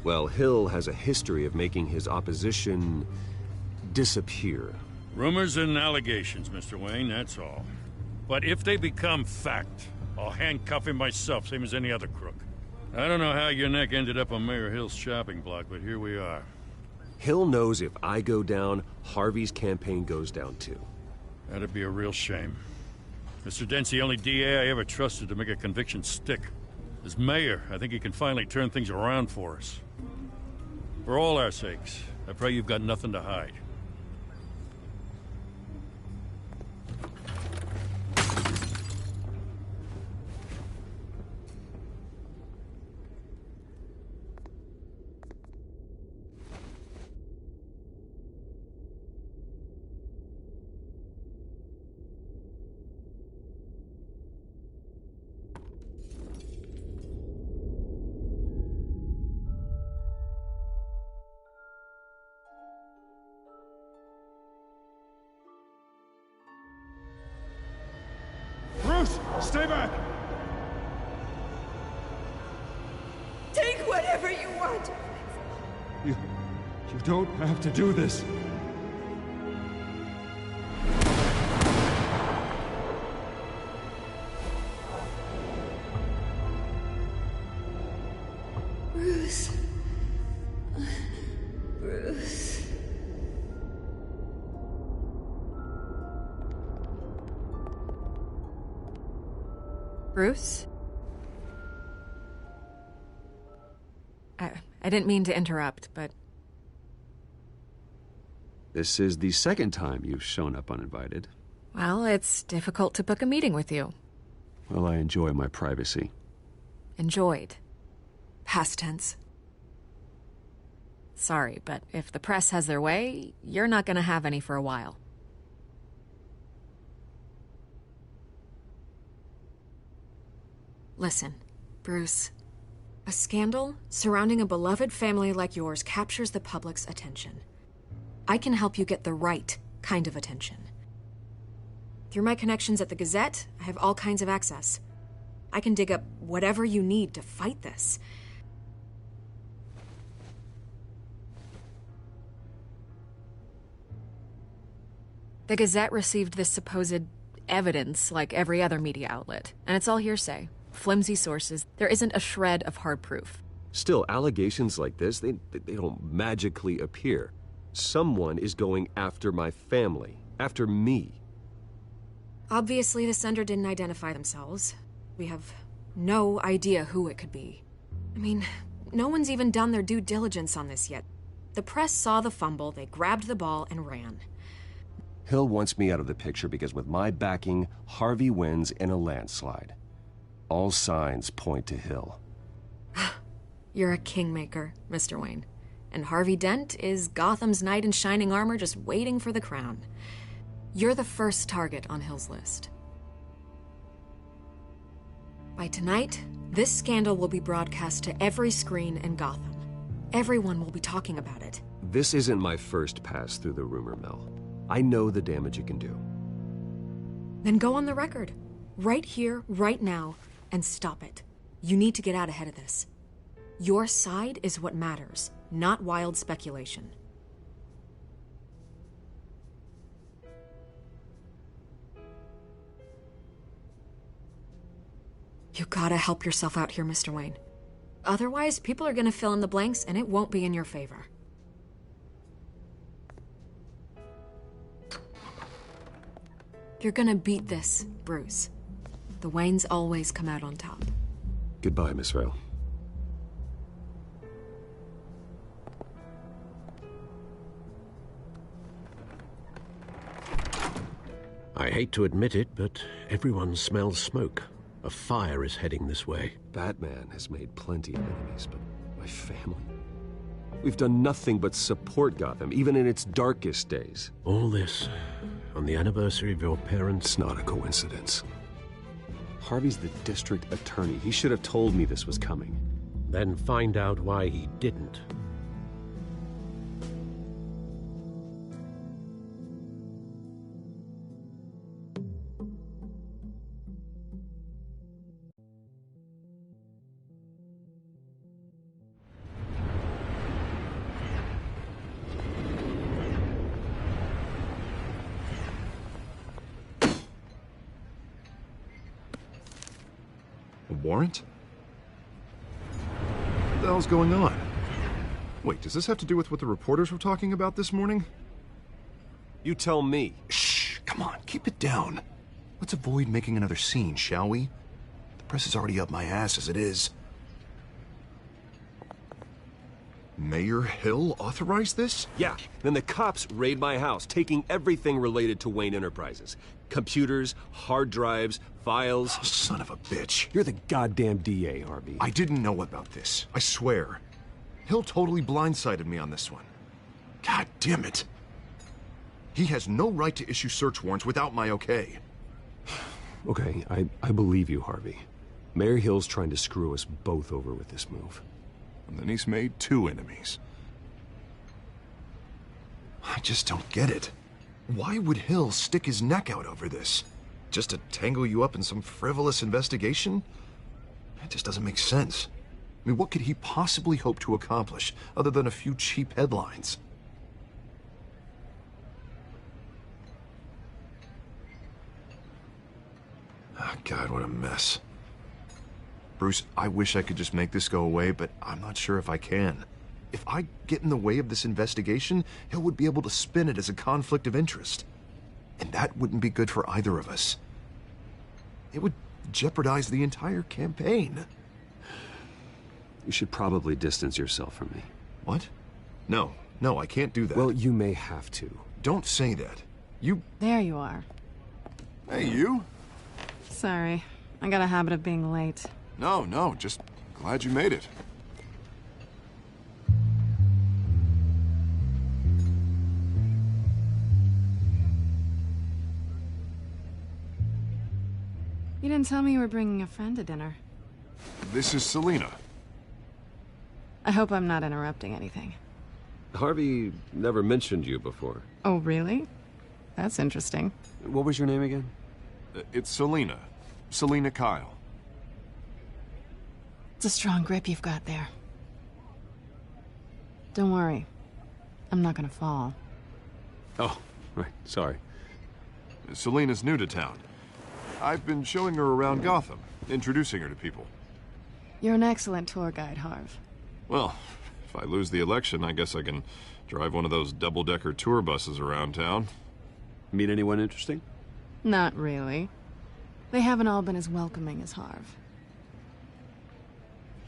Well, Hill has a history of making his opposition disappear. Rumors and allegations, Mr. Wayne, that's all. But if they become fact, I'll handcuff him myself, same as any other crook. I don't know how your neck ended up on Mayor Hill's shopping block, but here we are. Hill knows if I go down, Harvey's campaign goes down too. That'd be a real shame. Mr. Dent's the only DA I ever trusted to make a conviction stick. As mayor, I think he can finally turn things around for us. For all our sakes, I pray you've got nothing to hide. Stay back! Take whatever you want. You don't have to do this. Bruce. Bruce. Bruce? I didn't mean to interrupt, but... This is the second time you've shown up uninvited. Well, it's difficult to book a meeting with you. Well, I enjoy my privacy. Enjoyed. Past tense. Sorry, but if the press has their way, you're not gonna have any for a while. Listen, Bruce. A scandal surrounding a beloved family like yours captures the public's attention. I can help you get the right kind of attention. Through my connections at the Gazette, I have all kinds of access. I can dig up whatever you need to fight this. The Gazette received this supposed evidence like every other media outlet, and it's all hearsay. Flimsy sources. There isn't a shred of hard proof. Still, allegations like this, they don't magically appear. Someone is going after my family, after me. Obviously, the sender didn't identify themselves. We have no idea who it could be. I mean, no one's even done their due diligence on this yet. The press saw the fumble, they grabbed the ball and ran. Hill wants me out of the picture because with my backing, Harvey wins in a landslide. All signs point to Hill. You're a kingmaker, Mr. Wayne. And Harvey Dent is Gotham's knight in shining armor just waiting for the crown. You're the first target on Hill's list. By tonight, this scandal will be broadcast to every screen in Gotham. Everyone will be talking about it. This isn't my first pass through the rumor mill. I know the damage it can do. Then go on the record. Right here, right now, and stop it. You need to get out ahead of this. Your side is what matters, not wild speculation. You gotta help yourself out here, Mr. Wayne. Otherwise, people are gonna fill in the blanks and it won't be in your favor. You're gonna beat this, Bruce. The Waynes always come out on top. Goodbye, Miss Vale. I hate to admit it, but everyone smells smoke. A fire is heading this way. Batman has made plenty of enemies, but my family? We've done nothing but support Gotham, even in its darkest days. All this on the anniversary of your parents'... It's not a coincidence. Harvey's the district attorney. He should have told me this was coming. Then find out why he didn't. Warrant? What the hell's going on? Wait, does this have to do with what the reporters were talking about this morning? You tell me. Shh, come on, keep it down. Let's avoid making another scene, shall we? The press is already up my ass as it is. Mayor Hill authorized this? Yeah, then the cops raid my house, taking everything related to Wayne Enterprises. Computers, hard drives, files. Oh, son of a bitch. You're the goddamn DA, Harvey. I didn't know about this. I swear. Hill totally blindsided me on this one. God damn it. He has no right to issue search warrants without my okay. Okay, I believe you, Harvey. Mayor Hill's trying to screw us both over with this move. And then he's made 2 enemies. I just don't get it. Why would Hill stick his neck out over this? Just to tangle you up in some frivolous investigation? It just doesn't make sense. I mean, what could he possibly hope to accomplish other than a few cheap headlines? Oh, God, what a mess. Bruce, I wish I could just make this go away, but I'm not sure if I can. If I get in the way of this investigation, Hill would be able to spin it as a conflict of interest. And that wouldn't be good for either of us. It would jeopardize the entire campaign. You should probably distance yourself from me. What? No, I can't do that. Well, you may have to. Don't say that. You... There you are. Hey, you. Sorry. I got a habit of being late. No, just glad you made it. You didn't tell me you were bringing a friend to dinner. This is Selina. I hope I'm not interrupting anything. Harvey never mentioned you before. Oh, really? That's interesting. What was your name again? It's Selina. Selina Kyle. It's a strong grip you've got there. Don't worry. I'm not gonna fall. Oh, right. Sorry. Selina's new to town. I've been showing her around Gotham, introducing her to people. You're an excellent tour guide, Harv. Well, if I lose the election, I guess I can drive one of those double-decker tour buses around town. Meet anyone interesting? Not really. They haven't all been as welcoming as Harv.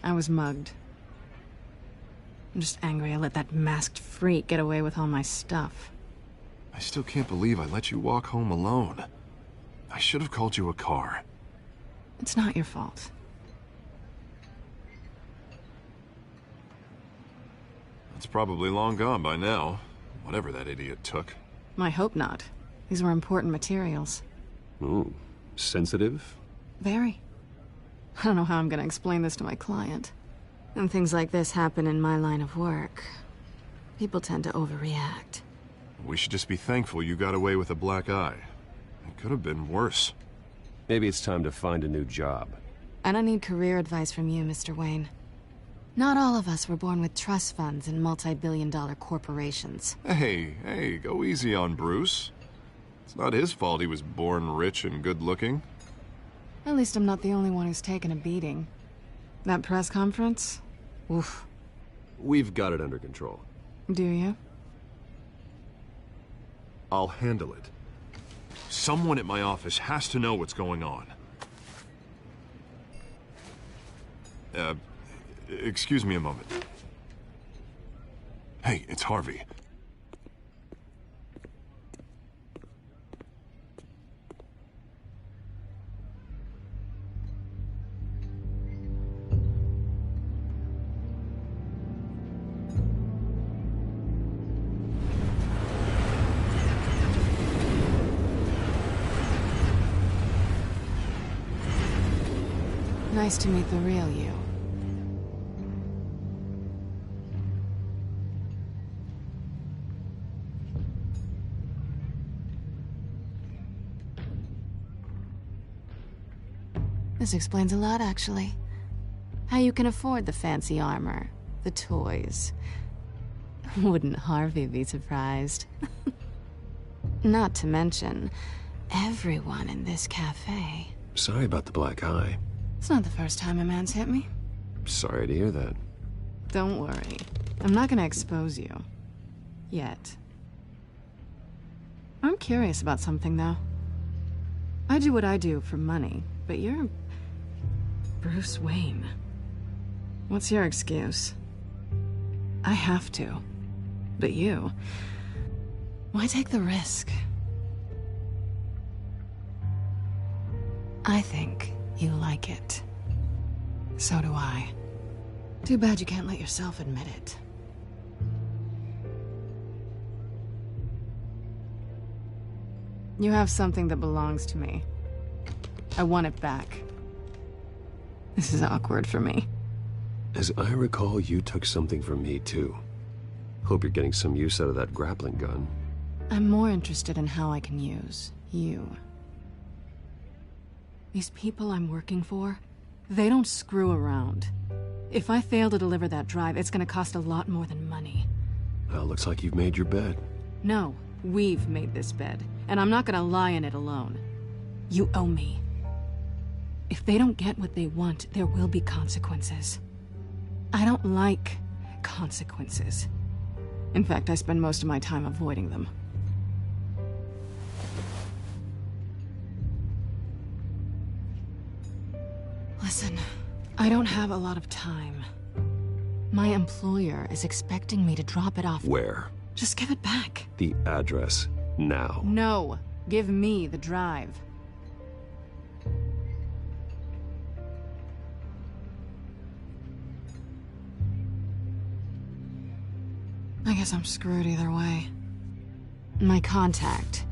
I was mugged. I'm just angry I let that masked freak get away with all my stuff. I still can't believe I let you walk home alone. I should have called you a car. It's not your fault. It's probably long gone by now, whatever that idiot took. I hope not. These were important materials. Ooh, sensitive? Very. I don't know how I'm gonna explain this to my client. When things like this happen in my line of work, people tend to overreact. We should just be thankful you got away with a black eye. It could have been worse. Maybe it's time to find a new job. I don't need career advice from you, Mr. Wayne. Not all of us were born with trust funds and multi-billion-dollar corporations. Hey, go easy on Bruce. It's not his fault he was born rich and good-looking. At least I'm not the only one who's taken a beating. That press conference? Oof. We've got it under control. Do you? I'll handle it. Someone at my office has to know what's going on. Excuse me a moment. Hey, it's Harvey. Nice to meet the real you. This explains a lot, actually. How you can afford the fancy armor, the toys. Wouldn't Harvey be surprised? Not to mention, everyone in this cafe. Sorry about the black eye. It's not the first time a man's hit me. Sorry to hear that. Don't worry. I'm not gonna expose you. Yet. I'm curious about something, though. I do what I do for money, but you're... Bruce Wayne. What's your excuse? I have to. But you... Why take the risk? I think you like it. So do I. Too bad you can't let yourself admit it. You have something that belongs to me. I want it back. This is awkward for me. As I recall, you took something from me, too. Hope you're getting some use out of that grappling gun. I'm more interested in how I can use you. These people I'm working for, they don't screw around. If I fail to deliver that drive, it's gonna cost a lot more than money. Well, looks like you've made your bed. No, we've made this bed, and I'm not gonna lie in it alone. You owe me. If they don't get what they want, there will be consequences. I don't like consequences. In fact, I spend most of my time avoiding them. Listen, I don't have a lot of time. My employer is expecting me to drop it off. Where? Just give it back. The address, now. No, give me the drive. I guess I'm screwed either way. My contact.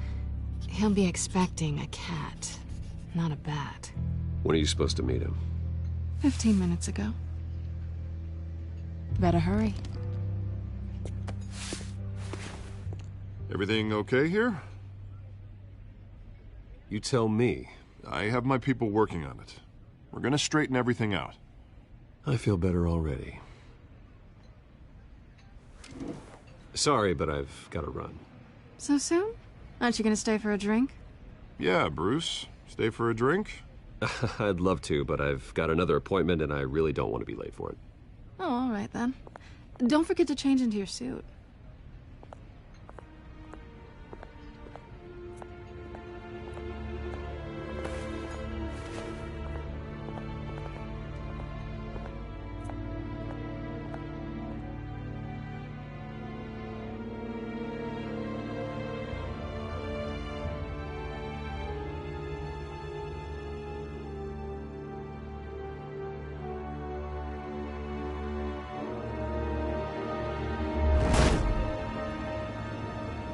He'll be expecting a cat, not a bat. When are you supposed to meet him? 15 minutes ago. Better hurry. Everything okay here? You tell me. I have my people working on it. We're gonna straighten everything out. I feel better already. Sorry, but I've got to run. So soon? Aren't you gonna stay for a drink? Yeah, Bruce. Stay for a drink? I'd love to, but I've got another appointment and I really don't want to be late for it. Oh, all right then. Don't forget to change into your suit.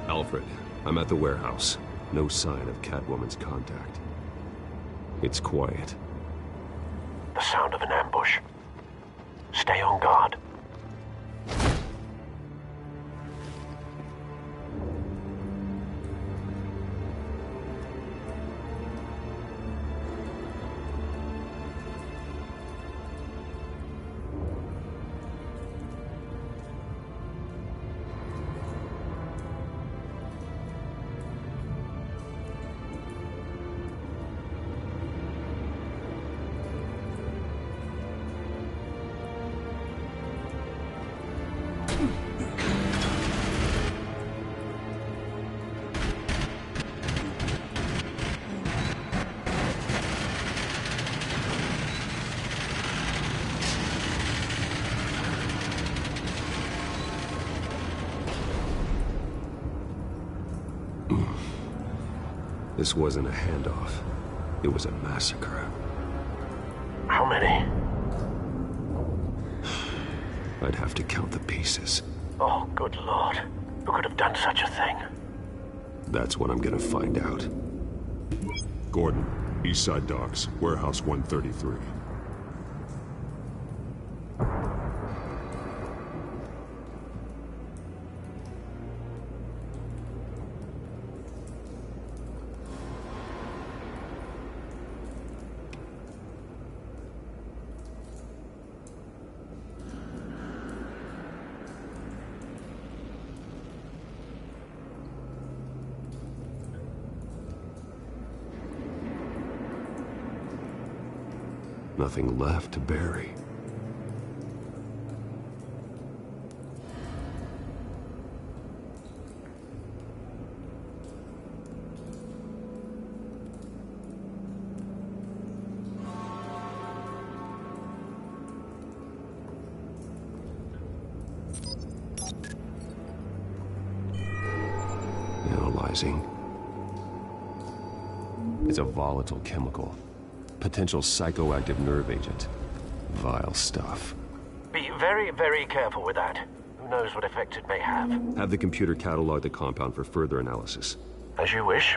Alfred, I'm at the warehouse. No sign of Catwoman's contact. It's quiet. The sound of an ambush. Stay on guard. This wasn't a handoff. It was a massacre. How many? I'd have to count the pieces. Oh, good Lord. Who could have done such a thing? That's what I'm gonna find out. Gordon, Eastside Docks, Warehouse 133. Nothing left to bury. Analyzing. It's a volatile chemical. Potential psychoactive nerve agent. Vile stuff. Be very, very careful with that. Who knows what effect it may have. Have the computer catalog the compound for further analysis. As you wish.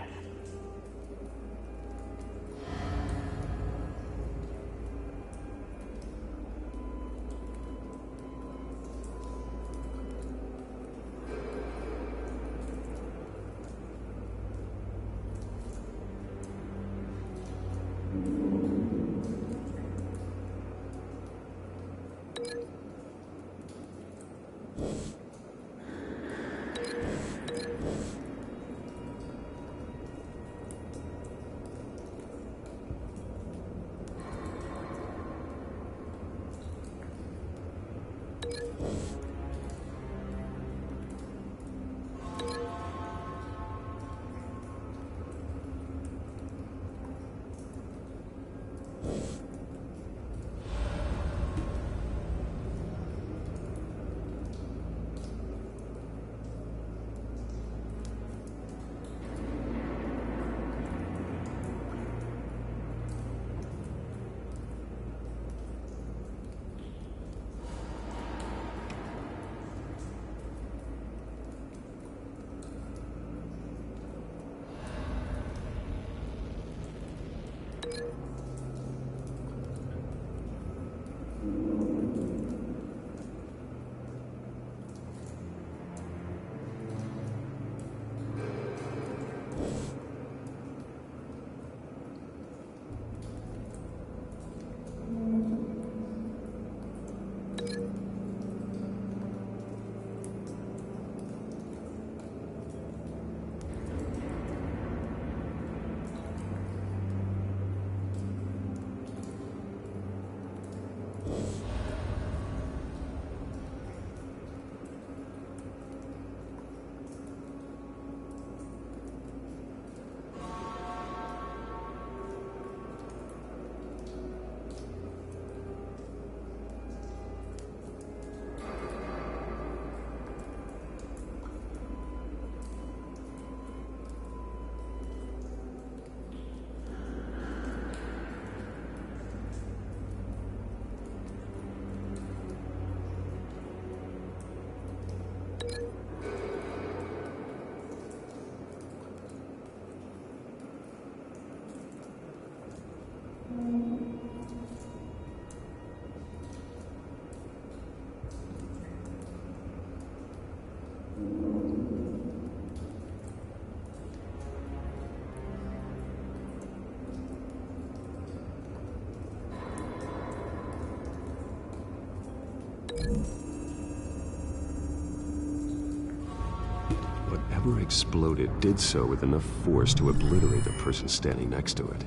Whatever exploded did so with enough force to obliterate the person standing next to it.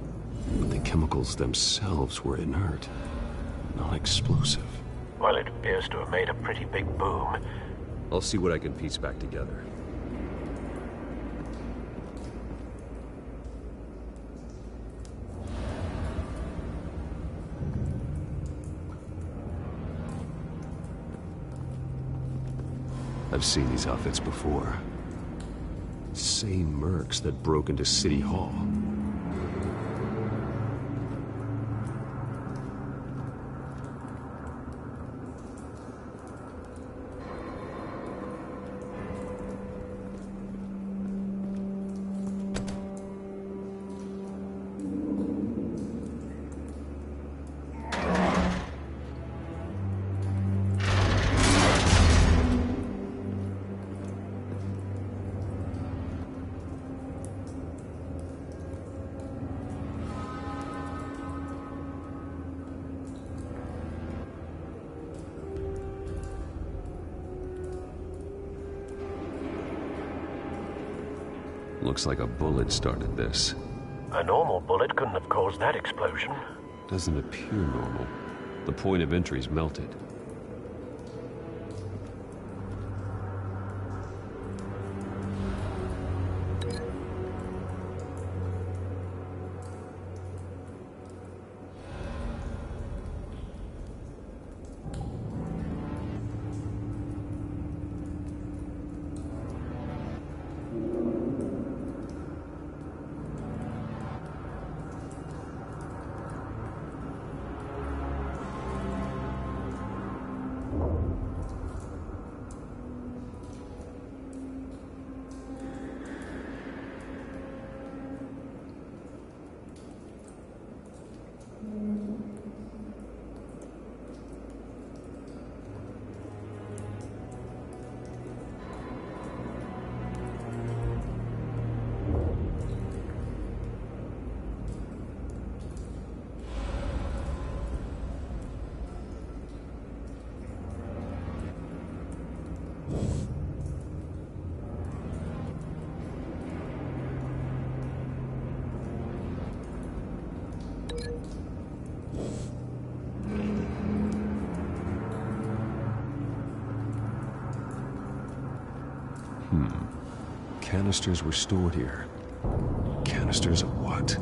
But the chemicals themselves were inert, not explosive. Well, it appears to have made a pretty big boom. I'll see what I can piece back together. I've seen these outfits before. Same mercs that broke into City Hall. Looks like a bullet started this. A normal bullet couldn't have caused that explosion. Doesn't appear normal. The point of entry's melted. Canisters were stored here. Canisters of what?